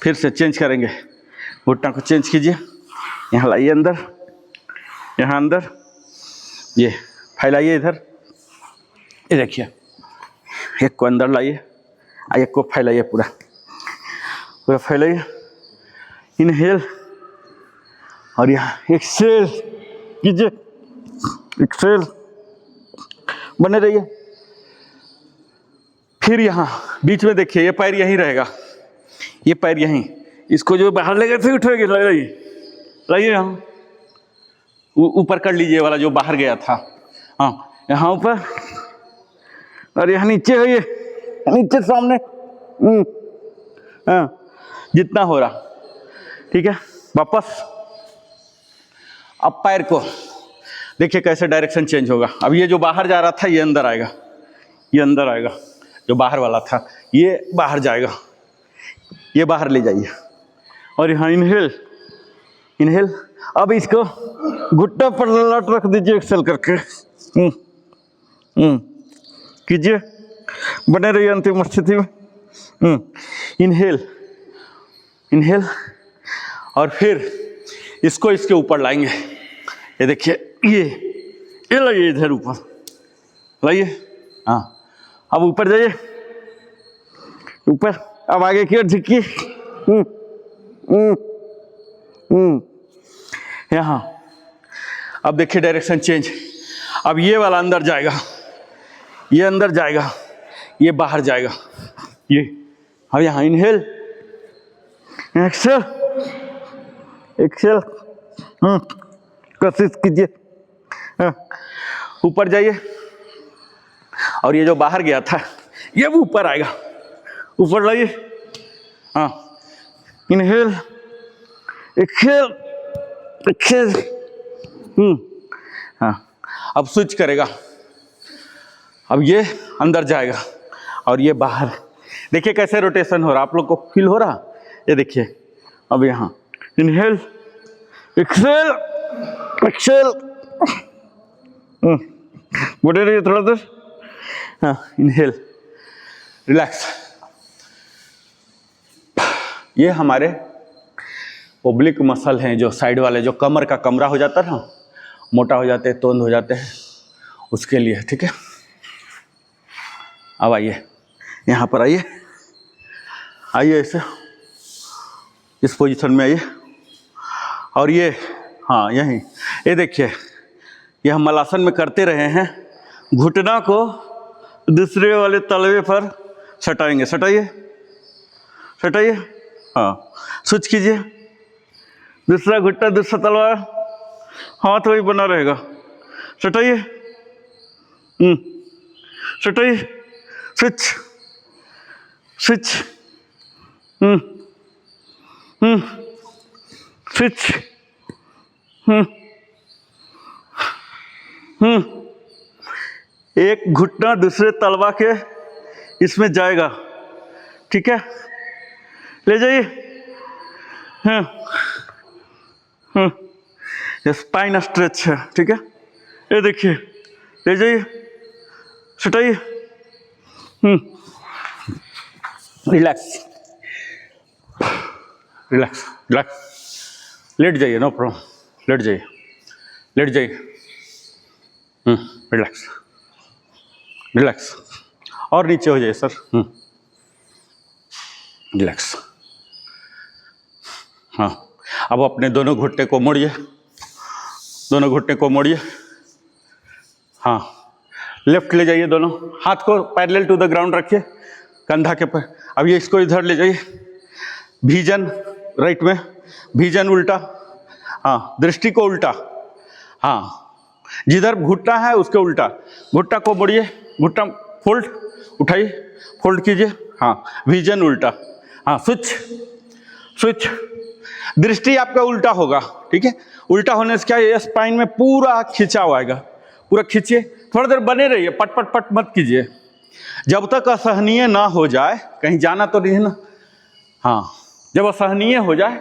फिर से चेंज करेंगे, घुटना को चेंज कीजिए, यहाँ लाइए अंदर, यहाँ अंदर, ये फैलाइए इधर, ये देखिए, एक को अंदर लाइए, एक को फैलाइए, पूरा पूरा फैलाइए, इनहेल, और यहाँ एक्सेल कीजिए, एक्सेल, बने रहिए। फिर यहाँ बीच में देखिए, ये पैर यहीं रहेगा, ये पैर यहीं, इसको जो बाहर लेगा फिर उठेगी, लाइए लाइए, यहाँ ऊपर कर लीजिए वाला जो बाहर गया था। हाँ, यहाँ ऊपर, और यहाँ नीचे है, ये नीचे सामने, हाँ, जितना हो रहा, ठीक है। वापस, अब पैर को देखिए कैसे डायरेक्शन चेंज होगा। अब ये जो बाहर जा रहा था ये अंदर आएगा, ये अंदर आएगा, जो बाहर वाला था ये बाहर जाएगा, ये बाहर ले जाइए, और यहाँ इनहेल, इनहेल। अब इसको घुट्टा पर लट रख दीजिए, एक्सेल करके कीजिए, बने रहिए अंतिम स्थिति में। इनहेल, इनहेल, और फिर इसको इसके ऊपर लाएंगे, ये देखिए, ये लाइए इधर ऊपर लाइए। हाँ, अब ऊपर जाइए, ऊपर, अब आगे की ओर झुकिए, यहाँ। अब देखिए डायरेक्शन चेंज, अब ये वाला अंदर जाएगा, ये अंदर जाएगा, ये बाहर जाएगा, ये। अब यहाँ इनहेल, एक्सेल, एक्सेल, कोशिश कीजिए, ऊपर जाइए, और ये जो बाहर गया था ये भी ऊपर आएगा, ऊपर लाइए। हाँ, इनहेल, एक्सेल, एक्सेल, हाँ। अब स्विच करेगा, अब ये अंदर जाएगा और ये बाहर। देखिए कैसे रोटेशन हो रहा, आप लोग को फील हो रहा, ये देखिए। अब यहाँ इनहेल, एक्सेल, एक्सेल, बढ़े रहिए थोड़ा देर। हाँ, इनहेल, रिलैक्स। ये हमारे ओब्लिक मसल हैं, जो साइड वाले, जो कमर का कमरा हो जाता है ना, मोटा हो जाते हैं, तोंद हो जाते हैं, उसके लिए, ठीक है। अब आइए, यहाँ पर आइए, आइए ऐसे, इस पोजीशन में आइए, और ये, हाँ यहीं, ये देखिए, ये हम मलासन में करते रहे हैं। घुटना को दूसरे वाले तलवे पर सटाएंगे, सटाइए, सटाइए, हाँ, स्विच कीजिए, दूसरा घुटना दूसरा तलवा, हाथ वही बना रहेगा, सटाइए, सटाइए, स्विच, स्विच, स्विच, एक घुटना दूसरे तलवा के इसमें जाएगा, ठीक है, ले जाइए। ये स्पाइन स्ट्रेच है, ठीक है, ये देखिए, ले जाइए, सटाइए, रिलैक्स, रिलैक्स, रिलैक्स, लेट जाइए, नो प्रॉब्लम, लेट जाइए, लेट जाइए, रिलैक्स, रिलैक्स, और नीचे हो जाइए सर, रिलैक्स। हाँ, अब अपने दोनों घुटने को मोड़िए, दोनों घुटने को मोड़िए। हाँ, लेफ्ट ले जाइए, दोनों हाथ को पैरेलल टू द ग्राउंड रखिए, कंधा के पर। अब ये इसको इधर ले जाइए, विजन राइट में, विजन उल्टा, हाँ, दृष्टि को उल्टा, हाँ, जिधर घुटना है उसके उल्टा, घुटना को मोड़िए, घुटना फोल्ड, उठाइए, फोल्ड कीजिए, हाँ, विजन उल्टा, हाँ, स्विच स्विच, दृष्टि आपका उल्टा होगा, ठीक है। उल्टा होने से क्या है, स्पाइन में पूरा खिंचाव आएगा, पूरा खींचिए, थोड़ा देर बने रहिए, पट पट पट मत कीजिए, जब तक असहनीय ना हो जाए, कहीं जाना तो नहीं है ना, हाँ, जब असहनीय हो जाए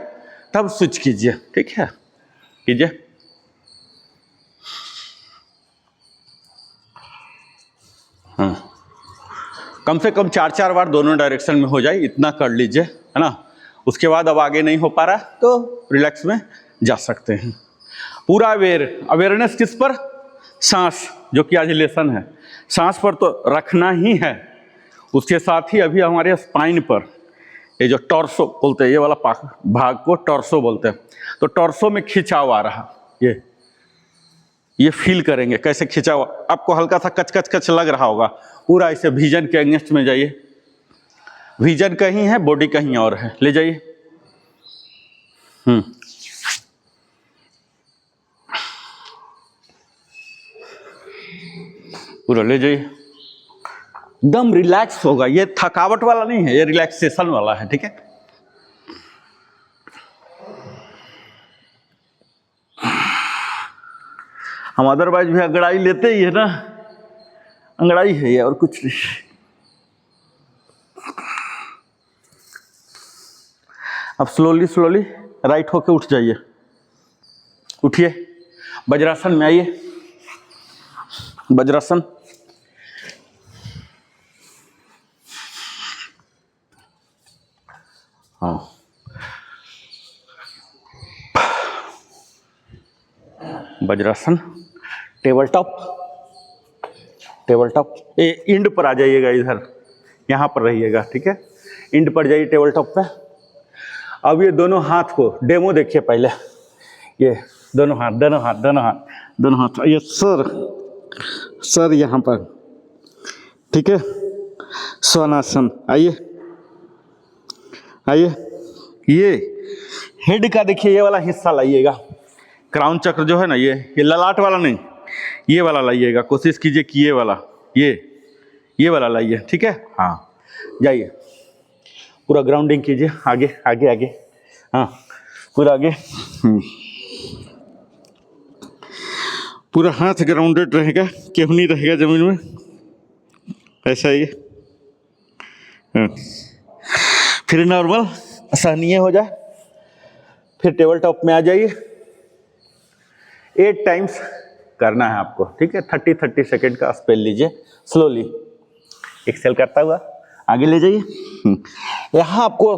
तब स्विच कीजिए, ठीक है, कीजिए। हाँ, कम से कम 4-4 बार दोनों डायरेक्शन में हो जाए, इतना कर लीजिए, है ना। उसके बाद अब आगे नहीं हो पा रहा तो रिलैक्स में जा सकते हैं। पूरा अवेयरनेस किस पर, सांस, जो कि आज लेसन है, सांस पर तो रखना ही है। उसके साथ ही अभी हमारे स्पाइन पर, ये जो टॉर्सो बोलते हैं, ये वाला भाग को टॉर्सो बोलते हैं, तो टॉर्सो में खिंचाव आ रहा, ये फील करेंगे कैसे खिंचाव, आपको हल्का सा कच कच कच लग रहा होगा, पूरा ऐसे विजन के अगेंस्ट में जाइए, विजन कहीं है, बॉडी कहीं और है, ले जाइए। पूरा ले जाइए, एकदम रिलैक्स होगा, ये थकावट वाला नहीं है, ये रिलैक्सेशन वाला है, ठीक है। हम अदरवाइज भी अंगड़ाई लेते ही है ना, अंगड़ाई है ये और कुछ नहीं। अब स्लोली स्लोली राइट होके उठ जाइए, उठिए, वज्रासन में आइए, वज्रासन, हाँ, vajrasana, table top, table top, ये इंड पर आ जाइएगा, इधर यहाँ पर रहिएगा, ठीक है, इंड पर जाइए टेबल टॉप पे। अब ये दोनों हाथ को डेमो देखिए पहले, ये दोनों हाथ, दोनों हाथ, दोनों हाथ, दोनों हाथ, ये सर यहाँ पर, ठीक है, स्वानासन, आइए आइए, ये हेड का देखिए, ये वाला हिस्सा लाइएगा, क्राउन चक्र जो है ना, ये ललाट वाला नहीं, ये वाला लाइएगा, कोशिश कीजिए कि ये वाला, ये वाला लाइए, ठीक है, हाँ, जाइए, पूरा ग्राउंडिंग कीजिए, आगे आगे आगे, हाँ, पूरा आगे, पूरा हाथ ग्राउंडेड रहेगा, केहू नहीं रहेगा जमीन में, ऐसा ही, हाँ। फिर नॉर्मल असहनीय हो जाए, फिर टेबल टॉप में आ जाइए, 8 टाइम्स करना है आपको, ठीक है, 30 सेकेंड का स्पेल लीजिए, स्लोली एक्सेल करता हुआ आगे ले जाइए। यहाँ आपको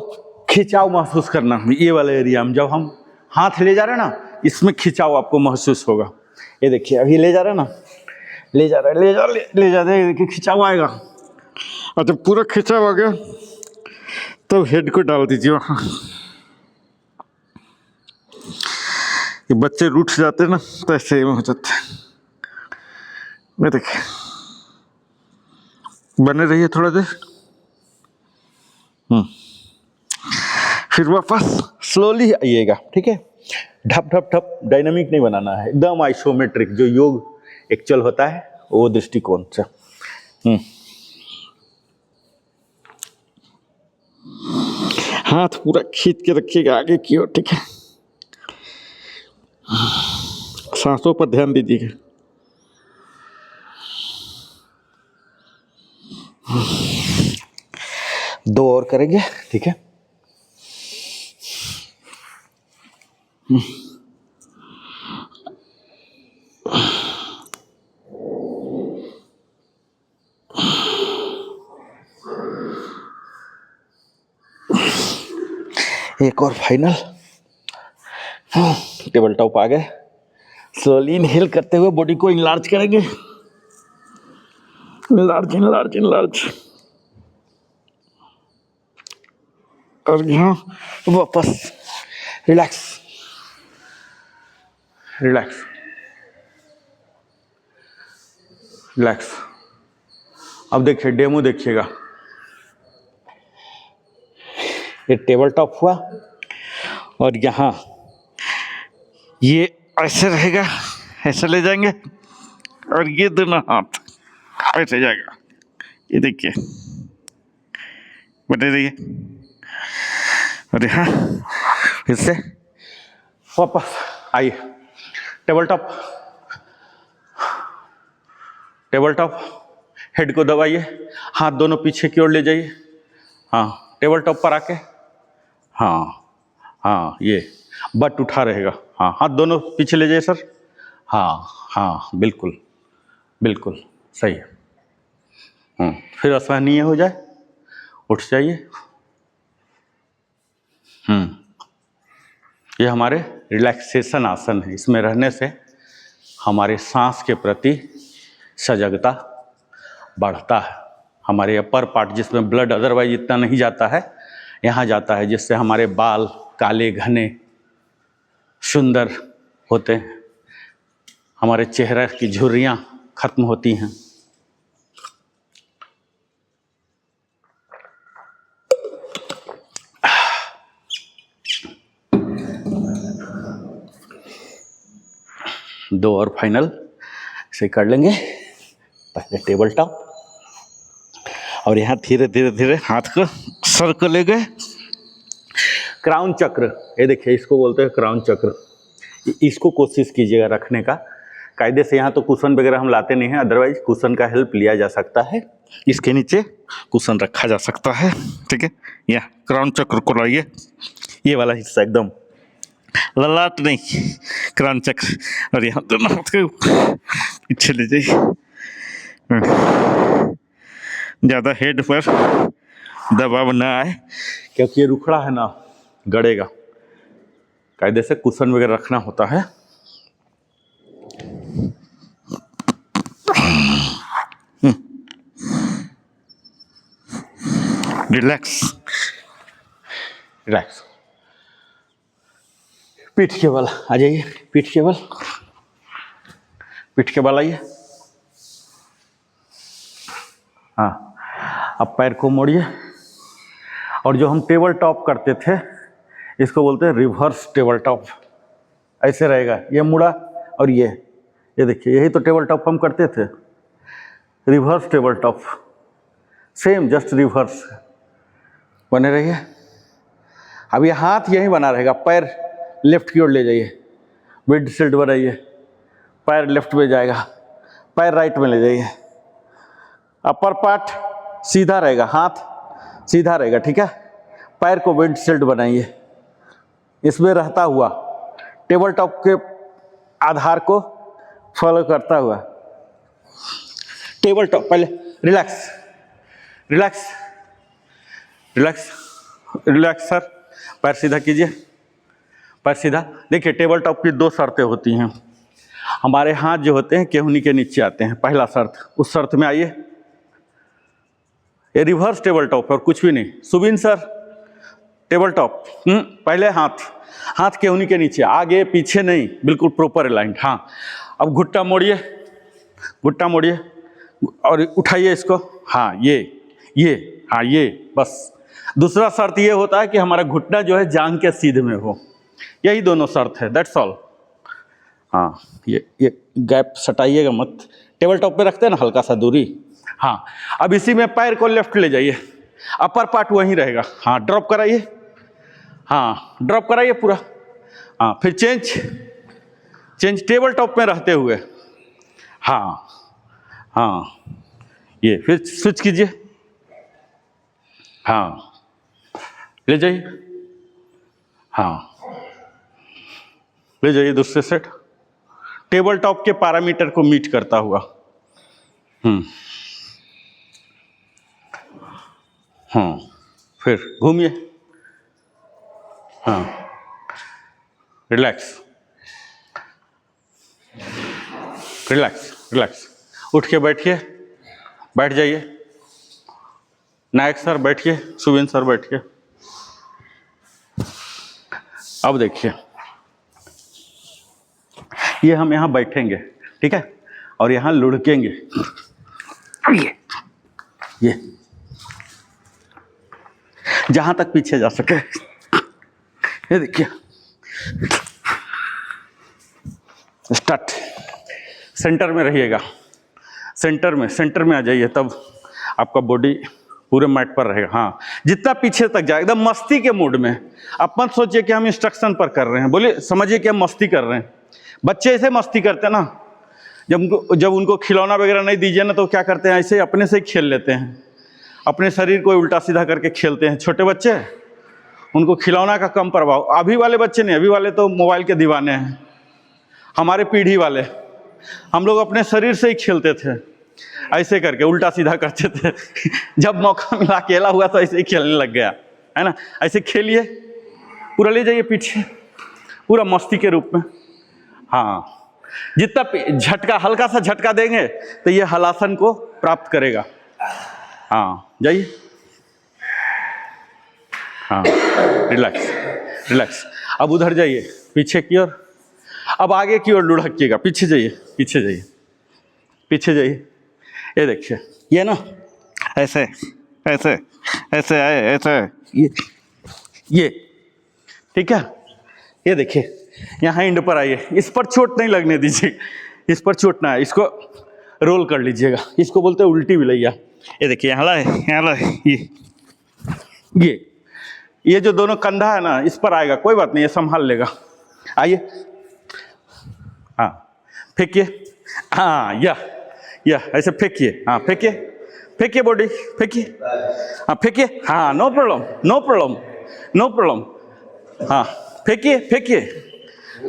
खिंचाव महसूस करना, ये वाला एरिया में जब हम हाथ ले जा रहे हैं ना, इसमें खिंचाव आपको महसूस होगा, ये देखिए, अभी ले जा रहे हैं ना, ले जा रहे हैं, देखिए खिंचाव आएगा, और जब पूरा खिंचाव आ गया तब हेड को डाल दीजिए वहाँ। ये बच्चे रूठ जाते हैं ना, तो ऐसे ही हो जाते हैं, मैं देखिए, बने रहिए थोड़ा देर, फिर वापस स्लोली आइएगा, ठीक है, ढप ढप ढप, डायनामिक नहीं बनाना है, एकदम आइसोमेट्रिक, जो योग एक्चुअल होता है वो दृष्टिकोण से। हाथ पूरा खींच के रखिएगा आगे की ओर, ठीक है, सांसों पर ध्यान दीजिएगा, दो और करेंगे, ठीक है, एक और फाइनल, टेबल टॉप आ गए, स्लोली इनहेल करते हुए बॉडी को इनलार्ज करेंगे, इनलार्ज इनलार्ज इनलार्ज, और यहाँ वापस रिलैक्स रिलैक्स रिलैक्स। अब देखिए डेमो देखिएगा, ये टेबल टॉप हुआ और यहाँ ये ऐसे रहेगा, ऐसे ले जाएंगे और ये दोनों हाथ ऐसे जाएगा। ये देखिए बने रहिए। और यहाँ फिर से वापस आइए, table top table top, head को दबाइए, हाथ दोनों पीछे की ओर ले जाइए। हाँ, टेबल टॉप पर आके, हाँ हाँ, ये बट उठा रहेगा। हाँ, हाथ दोनों पीछे ले जाइए सर। हाँ हाँ, बिल्कुल बिल्कुल सही है। फिर असहनीय हो जाए, उठ जाइए। ये हमारे रिलैक्सेशन आसन है। इसमें रहने से हमारे सांस के प्रति सजगता बढ़ता है। हमारे अपर पार्ट जिसमें ब्लड अदरवाइज इतना नहीं जाता है, यहाँ जाता है, जिससे हमारे बाल काले घने सुंदर होते हैं, हमारे चेहरे की झुर्रियाँ खत्म होती हैं। दो और फाइनल इसे कर लेंगे। पहले टेबल टॉप और यहाँ धीरे धीरे धीरे हाथ को सर को ले गए। क्राउन चक्र, ये देखिए इसको बोलते हैं क्राउन चक्र। इसको कोशिश कीजिएगा रखने का। कायदे से यहाँ तो कुशन वगैरह हम लाते नहीं हैं, अदरवाइज कुशन का हेल्प लिया जा सकता है। इसके नीचे कुशन रखा जा सकता है, ठीक है। यह क्राउन चक्र को लाइए, ये वाला हिस्सा एकदम ललाट नहीं, क्राउन चक्र। और यहाँ दोनों हाथ को पीछे ले जाइए। ज़्यादा हेड पर दबाव ना आए, क्योंकि ये रुखड़ा है ना, गड़ेगा। कायदे से कुशन वगैरह रखना होता है। Relax relax. पीठ के बल आ जाइए, पीठ के बल, पीठ के बल आइए। हाँ, अब पैर को मोड़िए। और जो हम टेबल टॉप करते थे, इसको बोलते हैं रिवर्स टेबल टॉप। ऐसे रहेगा, ये मुड़ा और ये देखिए, यही तो टेबल टॉप हम करते थे। Reverse table top, same just reverse बने रहिए। अब ये हाथ यहीं बना रहेगा, पैर लेफ्ट की ओर ले जाइए, मिड टिल्ट बनाइए, पैर लेफ्ट में जाएगा, पैर राइट में ले जाइए। अपर पार्ट सीधा रहेगा, हाथ सीधा रहेगा, ठीक है। पैर को मिड टिल्ट बनाइए, इसमें रहता हुआ टेबल टॉप के आधार को फॉलो करता हुआ टेबल टॉप। पहले relax relax relax relax sir. पैर सीधा कीजिए, पैर सीधा। देखिए टेबल टॉप की दो शर्तें होती हैं। हमारे हाथ जो होते हैं केहूनी के नीचे आते हैं, पहला शर्त। उस शर्त में आइए। ये रिवर्स टेबल टॉप है और कुछ भी नहीं। सुबिन सर, टेबल टॉप, पहले हाथ केहूनी के नीचे, आगे पीछे नहीं, बिल्कुल प्रॉपर अलाइंड। हाँ, अब घुट्टा मोड़िए, घुट्टा मोड़िए और उठाइए इसको। हाँ, ये हाँ, ये बस। दूसरा शर्त ये होता है कि हमारा घुटना जो है जांघ के सीधे में हो। यही दोनों शर्त है, दैट्स ऑल। हाँ, ये गैप सटाइएगा मत। टेबल टॉप पे रखते हैं ना हल्का सा दूरी। हाँ, अब इसी में पैर को लेफ्ट ले जाइए, अपर पार्ट वहीं रहेगा। हाँ, ड्रॉप कराइए। हाँ, ड्रॉप कराइए पूरा। हाँ, फिर चेंज टेबल टॉप में रहते हुए। हाँ हाँ, ये फिर स्विच कीजिए। हाँ, ले जाइए। हाँ, ले जाइए दूसरे सेट। टेबल टॉप के पैरामीटर को मीट करता हुआ। हाँ, फिर घूमिए। हाँ, रिलैक्स रिलैक्स रिलैक्स। उठ के बैठिए, बैठ जाइए। नायक सर बैठिए, सुबिन सर बैठिए। अब देखिए, ये हम यहाँ बैठेंगे, ठीक है, और यहाँ लुढ़केंगे, ये जहां तक पीछे जा सके। ये देखिए, स्टार्ट। सेंटर में रहिएगा, सेंटर में आ जाइए, तब आपका बॉडी पूरे मैट पर रहेगा। हाँ, जितना पीछे तक जाए, एकदम मस्ती के मूड में। आप मत सोचिए कि हम इंस्ट्रक्शन पर कर रहे हैं, बोलिए, समझिए कि हम मस्ती कर रहे हैं। बच्चे ऐसे मस्ती करते हैं ना, जब उनको खिलौना वगैरह नहीं दीजिए ना, तो क्या करते हैं, ऐसे अपने से ही खेल लेते हैं, अपने शरीर को उल्टा सीधा करके खेलते हैं। छोटे बच्चे, उनको खिलौना का कम प्रभाव। अभी वाले बच्चे नहीं, अभी वाले तो मोबाइल के दीवाने हैं। हमारे पीढ़ी वाले, हम लोग अपने शरीर से ही खेलते थे, ऐसे करके उल्टा सीधा करते थे। जब मौका मिला, अकेला हुआ तो ऐसे ही खेलने लग गया, है ना। ऐसे खेलिए, पूरा ले जाइए पीछे, पूरा मस्ती के रूप में। हाँ, जितना झटका, हल्का सा झटका देंगे तो ये हलासन को प्राप्त करेगा। हाँ, जाइए। हाँ, रिलैक्स रिलैक्स। अब उधर जाइए, पीछे की ओर। अब आगे की ओर लुढ़किएगा, पीछे जाइए, पीछे जाइए, पीछे जाइए। ये देखिए, ये ना ऐसे ऐसे ऐसे आए, ऐसे, ये ठीक है। ये देखिए, यहाँ एंड पर आइए, इस पर चोट नहीं लगने दीजिए, इस पर चोट ना है, इसको रोल कर लीजिएगा। इसको बोलते हैं उल्टी विलैया। ये देखिए, यहाँ लाए, यहाँ लाए, ये जो दोनों कंधा है ना, इस पर आएगा, कोई बात नहीं, ये संभाल लेगा। आइए, हाँ, फेंकिए, हाँ, या ऐसे फेंकिए, हाँ, फेंकिए, फेंकिए बॉडी, फेंकिए, हाँ, फेंकिए, हाँ, no problem, no problem, no problem. हाँ, फेंकिए, फेंकिए,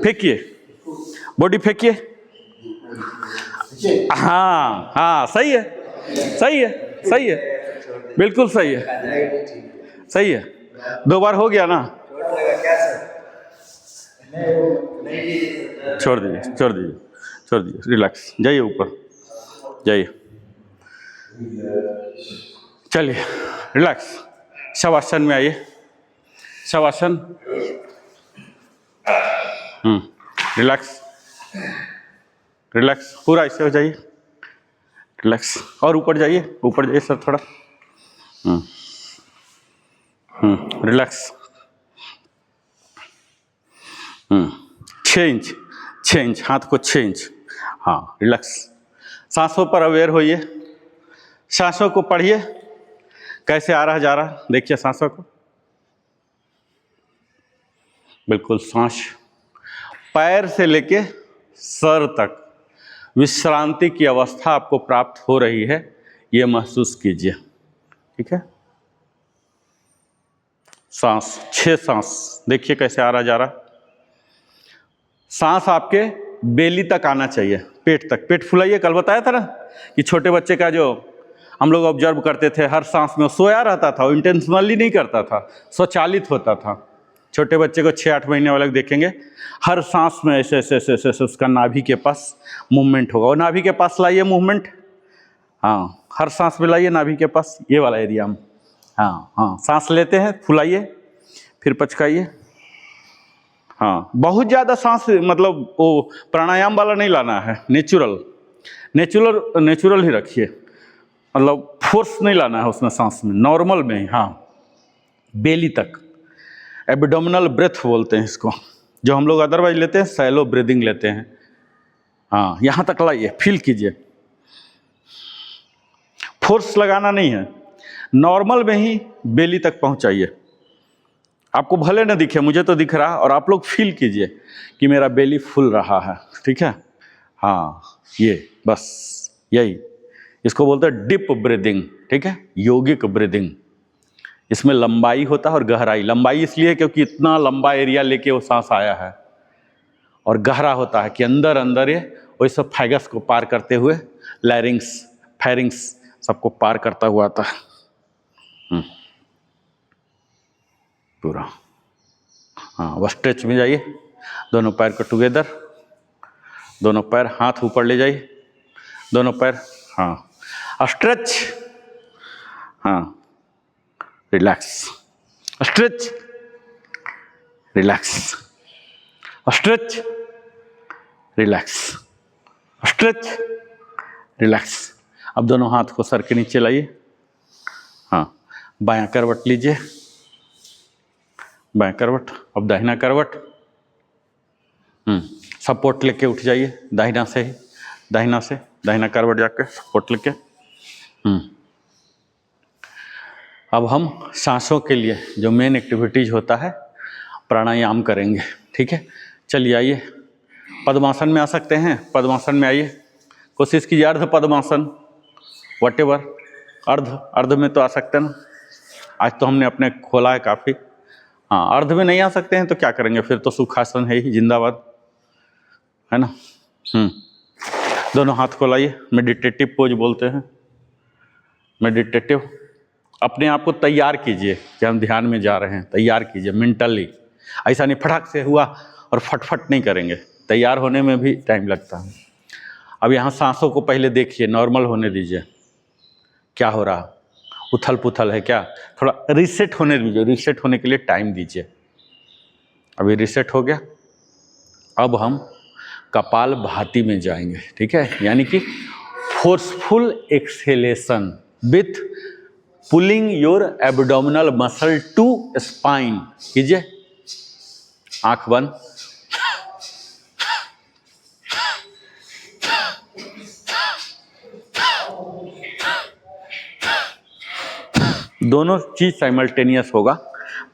फेंकिए, बॉडी फेंकिए। हाँ हाँ, सही है, सही है, सही है, बिल्कुल सही है, सही है। 2 बार हो गया ना, छोड़ दीजिए, छोड़ दीजिए, छोड़ दीजिए, रिलैक्स। जाइए ऊपर, जाइए, चलिए, रिलैक्स। शवासन में आइए, शवासन। रिलैक्स रिलैक्स, पूरा ऐसे हो जाइए, रिलैक्स। और ऊपर जाइए, ऊपर जाइए सर, थोड़ा। रिलैक्स। 6 इंच, 6 इंच, हाथ को 6 इंच। हाँ, रिलैक्स। सांसों पर अवेयर होइए, सांसों को पढ़िए, कैसे आ रहा जा रहा, देखिए सांसों को। बिल्कुल, सांस पैर से लेके सर तक विश्रांति की अवस्था आपको प्राप्त हो रही है, ये महसूस कीजिए, ठीक है। सांस, 6 सांस देखिए कैसे आ रहा जा रहा। सांस आपके बेली तक आना चाहिए, पेट तक। पेट फुलाइए, कल बताया था ना कि छोटे बच्चे का जो हम लोग ऑब्जर्व करते थे, हर सांस में सोया रहता था, वो इंटेंशनली नहीं करता था, स्वचालित होता था। छोटे बच्चे को 6-8 महीने वाले देखेंगे, हर सांस में ऐसे ऐसे ऐसे ऐसे उसका नाभि के पास मूवमेंट होगा। और नाभि के पास लाइए मूवमेंट, हाँ, हर सांस में लाइए नाभि के पास, ये वाला एरिया में। हाँ हाँ, सांस लेते हैं, फुलाइए, फिर पचकाइए। हाँ, बहुत ज़्यादा सांस, मतलब वो प्राणायाम वाला नहीं लाना है, नेचुरल नेचुरल नेचुरल ही रखिए, मतलब फोर्स नहीं लाना है उसमें, सांस में नॉर्मल में ही। हाँ, बेली तक, एब्डोमिनल ब्रेथ बोलते हैं इसको, जो हम लोग अदरवाइज लेते हैं सैलो ब्रीदिंग लेते हैं। हाँ, यहाँ तक लाइए, फील कीजिए, फोर्स लगाना नहीं है, नॉर्मल में ही बेली तक पहुँचाइए। आपको भले न दिखे, मुझे तो दिख रहा, और आप लोग फील कीजिए कि मेरा बेली फूल रहा है, ठीक है। हाँ, ये बस यही, इसको बोलते हैं डीप ब्रीदिंग, ठीक है, योगिक ब्रीदिंग। इसमें लंबाई होता है और गहराई। लंबाई इसलिए क्योंकि इतना लंबा एरिया लेके वो सांस आया है, और गहरा होता है कि अंदर अंदर ये वैसे फाइगस को पार करते हुए लैरिंग्स, फेरिंग्स सबको पार करता हुआ आता है। पूरा, हाँ, बस स्ट्रेच में जाइए, दोनों पैर को टुगेदर, दोनों पैर हाथ ऊपर ले जाइए, दोनों पैर, हाँ, स्ट्रेच, हाँ, relax, stretch, relax, stretch, relax, stretch, relax. अब दोनों हाथ को सर के नीचे लाइए। हाँ, बायां करवट लीजिए, बायां करवट। अब दाहिना करवट। सपोर्ट लेके उठ जाइए, दाहिना से ही, दाहिना से, दाहिना करवट जाके सपोर्ट लेके। अब हम सांसों के लिए जो मेन एक्टिविटीज होता है प्राणायाम करेंगे। ठीक है, चलिए आइए, पद्मासन में आ सकते हैं, पद्मासन में आइए। कोशिश कीजिए अर्ध पद्मासन, व्हाटएवर, अर्ध में तो आ सकते हैं ना। आज तो हमने अपने खोला है काफ़ी। हाँ, अर्ध में नहीं आ सकते हैं तो क्या करेंगे, फिर तो सुखासन है ही, जिंदाबाद, है ना। दोनों हाथ को लाइए, मेडिटेटिव पोज बोलते हैं, मेडिटेटिव। अपने आप को तैयार कीजिए कि हम ध्यान में जा रहे हैं, तैयार कीजिए मेंटली। ऐसा नहीं फटाक से हुआ और फटफट नहीं करेंगे, तैयार होने में भी टाइम लगता है। अब यहाँ सांसों को पहले देखिए, नॉर्मल होने दीजिए। क्या हो रहा, उथल पुथल है क्या, थोड़ा रीसेट होने दीजिए, रीसेट होने के लिए टाइम दीजिए। अभी रीसेट हो गया। अब हम कपाल भाती में जाएंगे। ठीक है, यानी कि forceful exhalation with pulling your abdominal muscle to spine. कीजिए, आंख बंद, दोनों चीज साइमल्टेनियस होगा,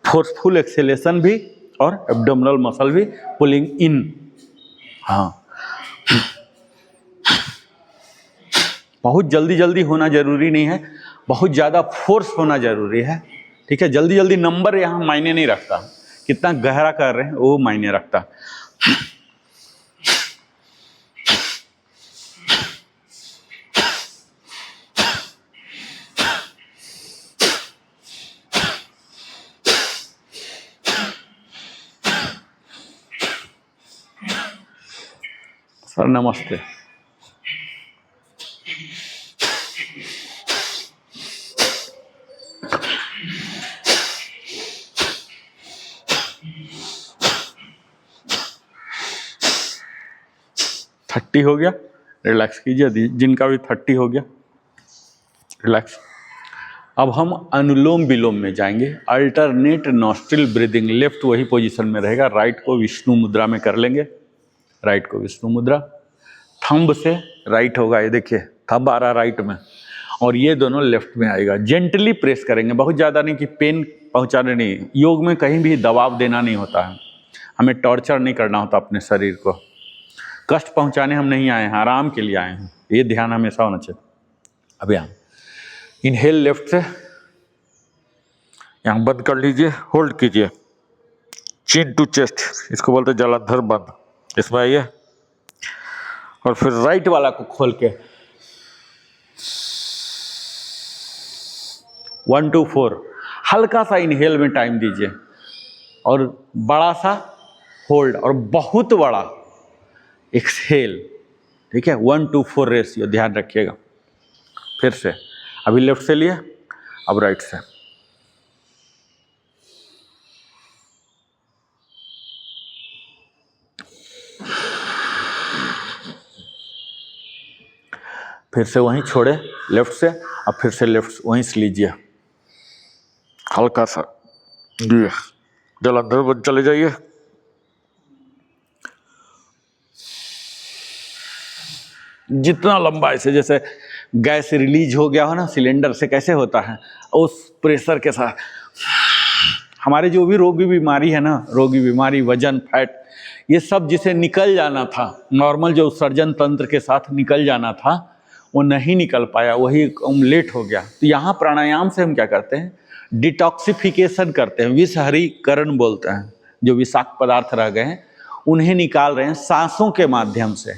फोर्सफुल एक्सेलेशन भी और एब्डोमिनल मसल भी पुलिंग इन। हाँ, बहुत जल्दी जल्दी होना जरूरी नहीं है, बहुत ज़्यादा फोर्स होना जरूरी है। ठीक है, जल्दी जल्दी नंबर यहाँ मायने नहीं रखता, कितना गहरा कर रहे हैं वो मायने रखता। सर नमस्ते। थर्टी हो गया, रिलैक्स कीजिए, जिनका भी 30 हो गया रिलैक्स। अब हम अनुलोम विलोम में जाएंगे, अल्टरनेट नॉस्ट्रिल ब्रीदिंग। लेफ्ट वही पोजीशन में रहेगा, राइट को विष्णु मुद्रा में कर लेंगे, राइट को विष्णु मुद्रा। थंब से राइट होगा, ये देखिए थंब आ रहा राइट में, और ये दोनों लेफ्ट में आएगा। जेंटली प्रेस करेंगे, बहुत ज़्यादा नहीं कि पेन पहुंचाने नहीं। योग में कहीं भी दबाव देना नहीं होता है, हमें टॉर्चर नहीं करना होता अपने शरीर को, कष्ट पहुंचाने हम नहीं आए हैं, आराम के लिए आए हैं, ये ध्यान हमेशा होना चाहिए। अब यहाँ इनहेल लेफ्ट से, यहाँ बंद कर लीजिए, होल्ड कीजिए, चिन टू चेस्ट, इसको बोलते हैं जलांधर बंद। इसमें आइए और फिर राइट वाला को खोल के 1 to 4 हल्का सा इनहेल में टाइम दीजिए और बड़ा सा होल्ड और बहुत बड़ा एक्सहेल। ठीक है, 1 to 4 रेशियो ध्यान रखिएगा। फिर से अभी लेफ्ट से लिए, अब राइट से। फिर से वहीं छोड़े लेफ्ट से, अब फिर से लेफ्ट वहीं से लीजिए, हल्का सा जी, जलंधर बंद चले जाइए। जितना लंबा ऐसे जैसे गैस रिलीज हो गया हो ना सिलेंडर से, कैसे होता है उस प्रेशर के साथ। हमारे जो भी रोगी बीमारी है ना, रोगी बीमारी, वजन, फैट, ये सब जिसे निकल जाना था, नॉर्मल जो उत्सर्जन तंत्र के साथ निकल जाना था, वो नहीं निकल पाया, वही लेट हो गया। तो यहाँ प्राणायाम से हम क्या करते हैं, डिटॉक्सिफिकेशन करते हैं, विषहरीकरण बोलते हैं। जो विषाक्त पदार्थ रह गए हैं उन्हें निकाल रहे हैं सांसों के माध्यम से,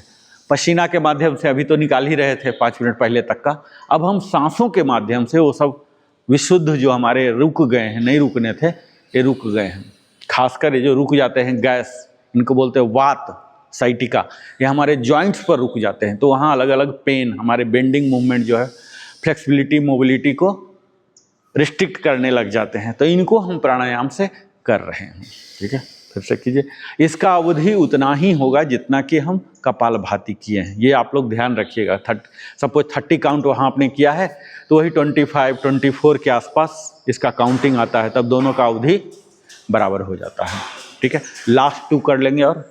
पसीना के माध्यम से अभी तो निकाल ही रहे थे 5 मिनट पहले तक का। अब हम सांसों के माध्यम से वो सब विशुद्ध जो हमारे रुक गए हैं, नहीं रुकने थे, ये रुक गए हैं। खासकर ये जो रुक जाते हैं गैस, इनको बोलते हैं वात, साइटिका, ये हमारे जॉइंट्स पर रुक जाते हैं। तो वहाँ अलग अलग पेन, हमारे बेंडिंग मूवमेंट जो है, फ्लेक्सिबिलिटी, मोबिलिटी को रिस्ट्रिक्ट करने लग जाते हैं। तो इनको हम प्राणायाम से कर रहे हैं। ठीक है। फिर से कीजिए। इसका अवधि उतना ही होगा जितना कि हम कपालभाति किए हैं, ये आप लोग ध्यान रखिएगा। सपोज 30 काउंट वहाँ आपने किया है तो वही 25, 24 के आसपास इसका काउंटिंग आता है, तब दोनों का अवधि बराबर हो जाता है। ठीक है, लास्ट 2 कर लेंगे और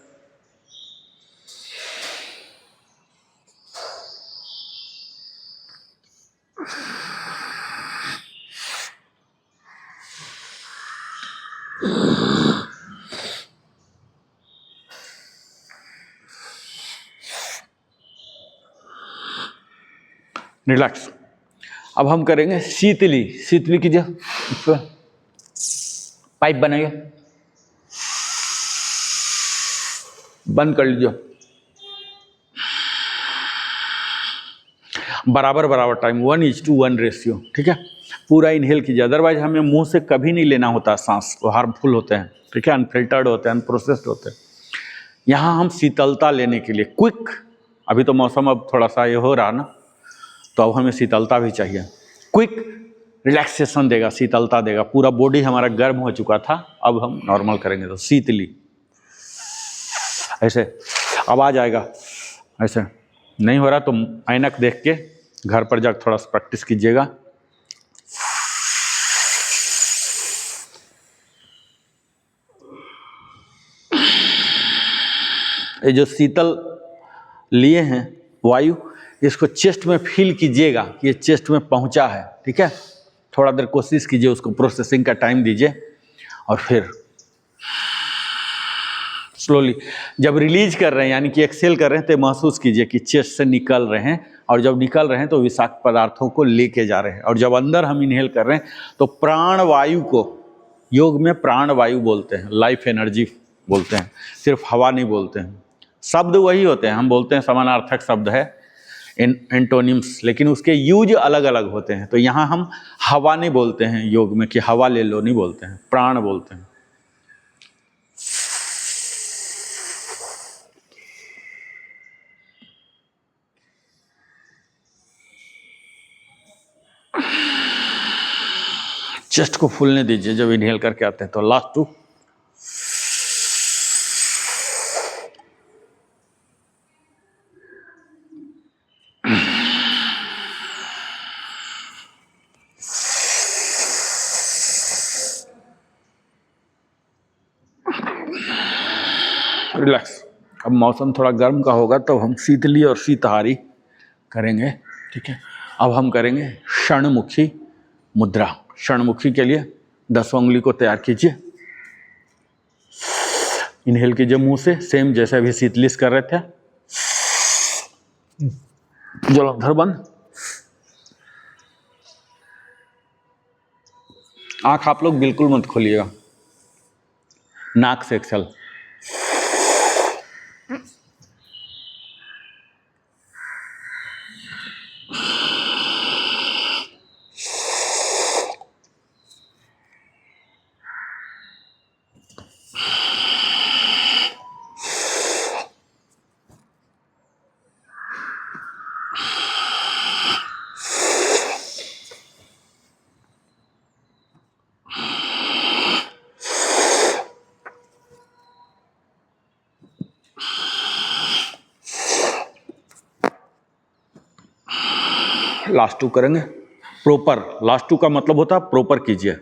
रिलैक्स। अब हम करेंगे शीतली। शीतली कीजिए, पाइप बनाइए, बंद कर लीजिए, बराबर बराबर टाइम, 1:1 रेशियो। ठीक है, पूरा इनहेल कीजिए, अदरवाइज हमें मुंह से कभी नहीं लेना होता सांस, वो हार्मफुल होते हैं। ठीक है, अनफिल्टर्ड होते हैं, अनप्रोसेस्ड होते हैं। यहाँ हम शीतलता लेने के लिए क्विक, अभी तो मौसम अब थोड़ा सा ये हो रहा ना, तो अब हमें शीतलता भी चाहिए। क्विक रिलैक्सेशन देगा, शीतलता देगा, पूरा बॉडी हमारा गर्म हो चुका था, अब हम नॉर्मल करेंगे। तो शीतली ऐसे आवाज आएगा, ऐसे नहीं हो रहा तो ऐनक देख के घर पर जाकर थोड़ा सा प्रैक्टिस कीजिएगा। ये जो शीतल लिए हैं वायु, इसको चेस्ट में फील कीजिएगा कि ये चेस्ट में पहुंचा है। ठीक है, थोड़ा देर कोशिश कीजिए, उसको प्रोसेसिंग का टाइम दीजिए, और फिर स्लोली जब रिलीज कर रहे हैं यानी कि एक्सेल कर रहे हैं तो महसूस कीजिए कि चेस्ट से निकल रहे हैं, और जब निकल रहे हैं तो विषाक्त पदार्थों को लेके जा रहे हैं। और जब अंदर हम इनहेल कर रहे हैं तो प्राण वायु को योग में प्राण वायु बोलते हैं, लाइफ एनर्जी बोलते हैं, सिर्फ हवा नहीं बोलते हैं। शब्द वही होते हैं, हम बोलते हैं समानार्थक शब्द है एंटोनिम्स, लेकिन उसके यूज अलग अलग होते हैं। तो यहाँ हम हवा नहीं बोलते हैं योग में कि हवा ले लो, नहीं बोलते हैं, प्राण बोलते हैं। चेस्ट को फूलने दीजिए जब इनहेल करके आते हैं। तो लास्ट 2, रिलैक्स। अब मौसम थोड़ा गर्म का होगा तो हम शीतली और शीतहारी करेंगे। ठीक है, अब हम करेंगे क्षणमुखी मुद्रा। क्षणमुखी के लिए 10 उंगली को तैयार कीजिए, इनहेल कीजिए मुंह से, सेम जैसे अभी शीतलिश कर रहे थे। जलंधर बंद, आंख आप लोग बिल्कुल मत खोलिएगा, नाक से एक्सेल। लास्ट 2 करेंगे प्रॉपर। लास्ट 2 का मतलब होता है प्रॉपर कीजिए।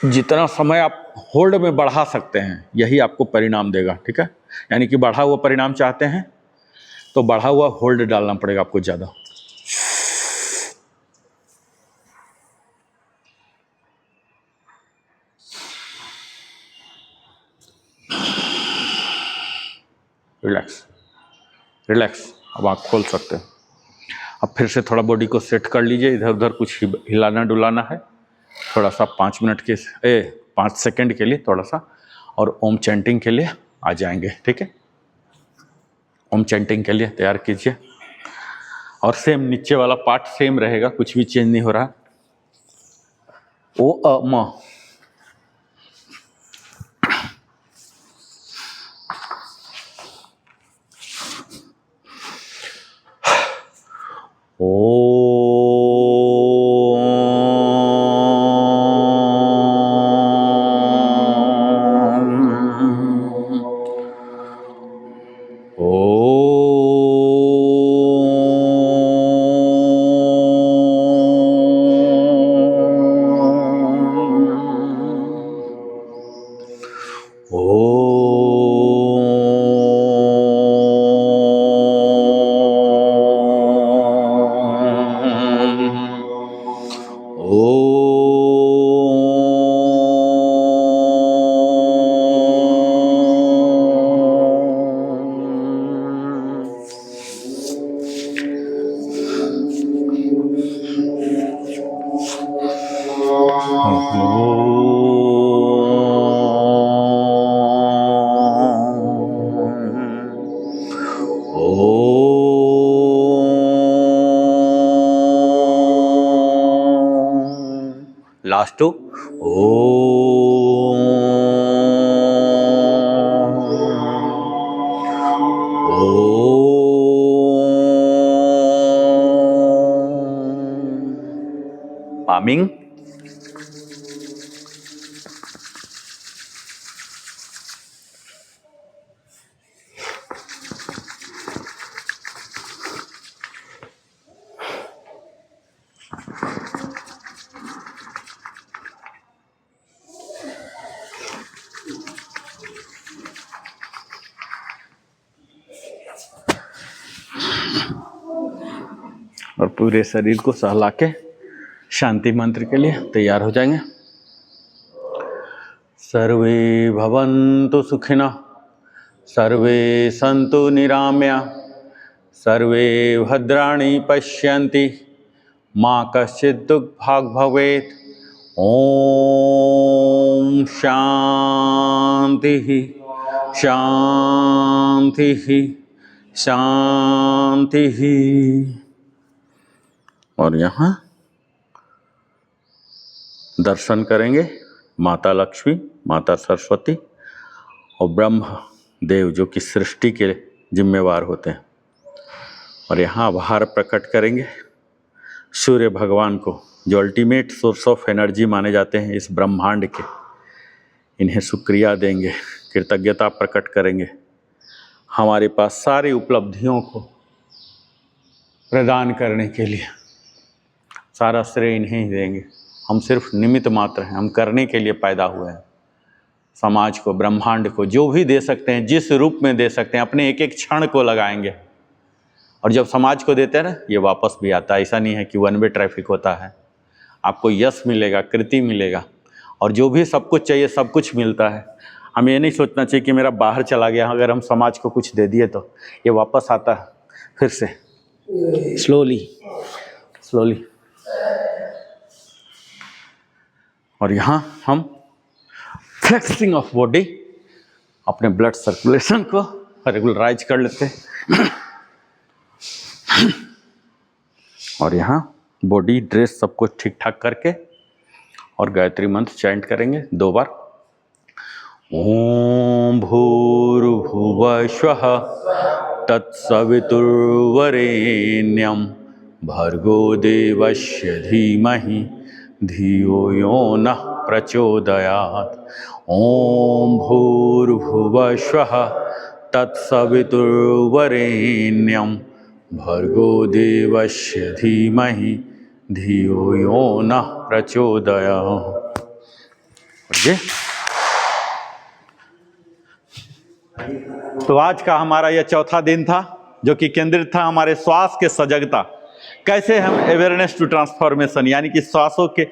जितना समय आप होल्ड में बढ़ा सकते हैं यही आपको परिणाम देगा। ठीक है, यानी कि बढ़ा हुआ परिणाम चाहते हैं तो बढ़ा हुआ होल्ड डालना पड़ेगा आपको ज़्यादा। रिलैक्स रिलैक्स, अब आँख खोल सकते हैं। अब फिर से थोड़ा बॉडी को सेट कर लीजिए, इधर उधर कुछ हिलाना डुलाना है थोड़ा सा, 5 मिनट के 5 सेकंड के लिए थोड़ा सा, और ओम चैंटिंग के लिए आ जाएंगे। ठीक है, ओम चैंटिंग के लिए तैयार कीजिए, और सेम नीचे वाला पार्ट सेम रहेगा, कुछ भी चेंज नहीं हो रहा। ओ अ म, लास्ट टू पामिंग। और पूरे शरीर को सहला के शांति मंत्र के लिए तैयार हो जाएंगे। सर्वे भवन्तु सुखिनः, सर्वे सन्तु निरामया, सर्वे भद्राणि पश्यन्ति, मा कश्चित् दुःखभाग् भवेत्। ओम शांति शांति शांति। और यहाँ दर्शन करेंगे माता लक्ष्मी, माता सरस्वती और ब्रह्म देव जो कि सृष्टि के जिम्मेवार होते हैं। और यहाँ आभार प्रकट करेंगे सूर्य भगवान को, जो अल्टीमेट सोर्स ऑफ एनर्जी माने जाते हैं इस ब्रह्मांड के। इन्हें शुक्रिया देंगे, कृतज्ञता प्रकट करेंगे। हमारे पास सारी उपलब्धियों को प्रदान करने के लिए सारा श्रेय इन्हें ही देंगे। हम सिर्फ निमित्त मात्र हैं, हम करने के लिए पैदा हुए हैं। समाज को, ब्रह्मांड को जो भी दे सकते हैं, जिस रूप में दे सकते हैं, अपने एक एक क्षण को लगाएंगे। और जब समाज को देते हैं ना, ये वापस भी आता है। ऐसा नहीं है कि वन वे ट्रैफिक होता है। आपको यश मिलेगा, कृति मिलेगा, और जो भी सब कुछ चाहिए सब कुछ मिलता है। हमें ये नहीं सोचना चाहिए कि मेरा बाहर चला गया, अगर हम समाज को कुछ दे दिए तो ये वापस आता है फिर से, स्लोली स्लोली। और यहाँ हम फ्लेक्सिंग ऑफ बॉडी, अपने ब्लड सर्कुलेशन को रेगुलराइज कर लेते हैं। और यहाँ बॉडी, ड्रेस सब कुछ ठीक ठाक करके और गायत्री मंत्र चैंट करेंगे 2 बार। ओम भूर्भुवः स्वः तत्सवितुर्वरेण्यं भर्गो देवस्य धीमहि धियो यो नः प्रचोदयात्। ओम भूर्भुवः स्वः तत्सवितुर्वरेण्यं भर्गो देवस्य धीमहि धियो यो नः प्रचोदयात्। तो आज का हमारा यह चौथा दिन था, जो कि केंद्रित था हमारे श्वास के सजगता। कैसे हम अवेयरनेस टू ट्रांसफॉर्मेशन, यानी कि श्वासों के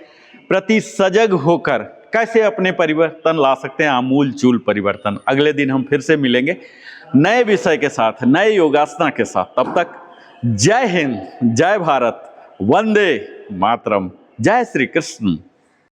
प्रति सजग होकर कैसे अपने परिवर्तन ला सकते हैं, आमूल चूल परिवर्तन। अगले दिन हम फिर से मिलेंगे नए विषय के साथ, नए योगासना के साथ। तब तक जय हिंद, जय भारत, वंदे मातरम, जय श्री कृष्ण।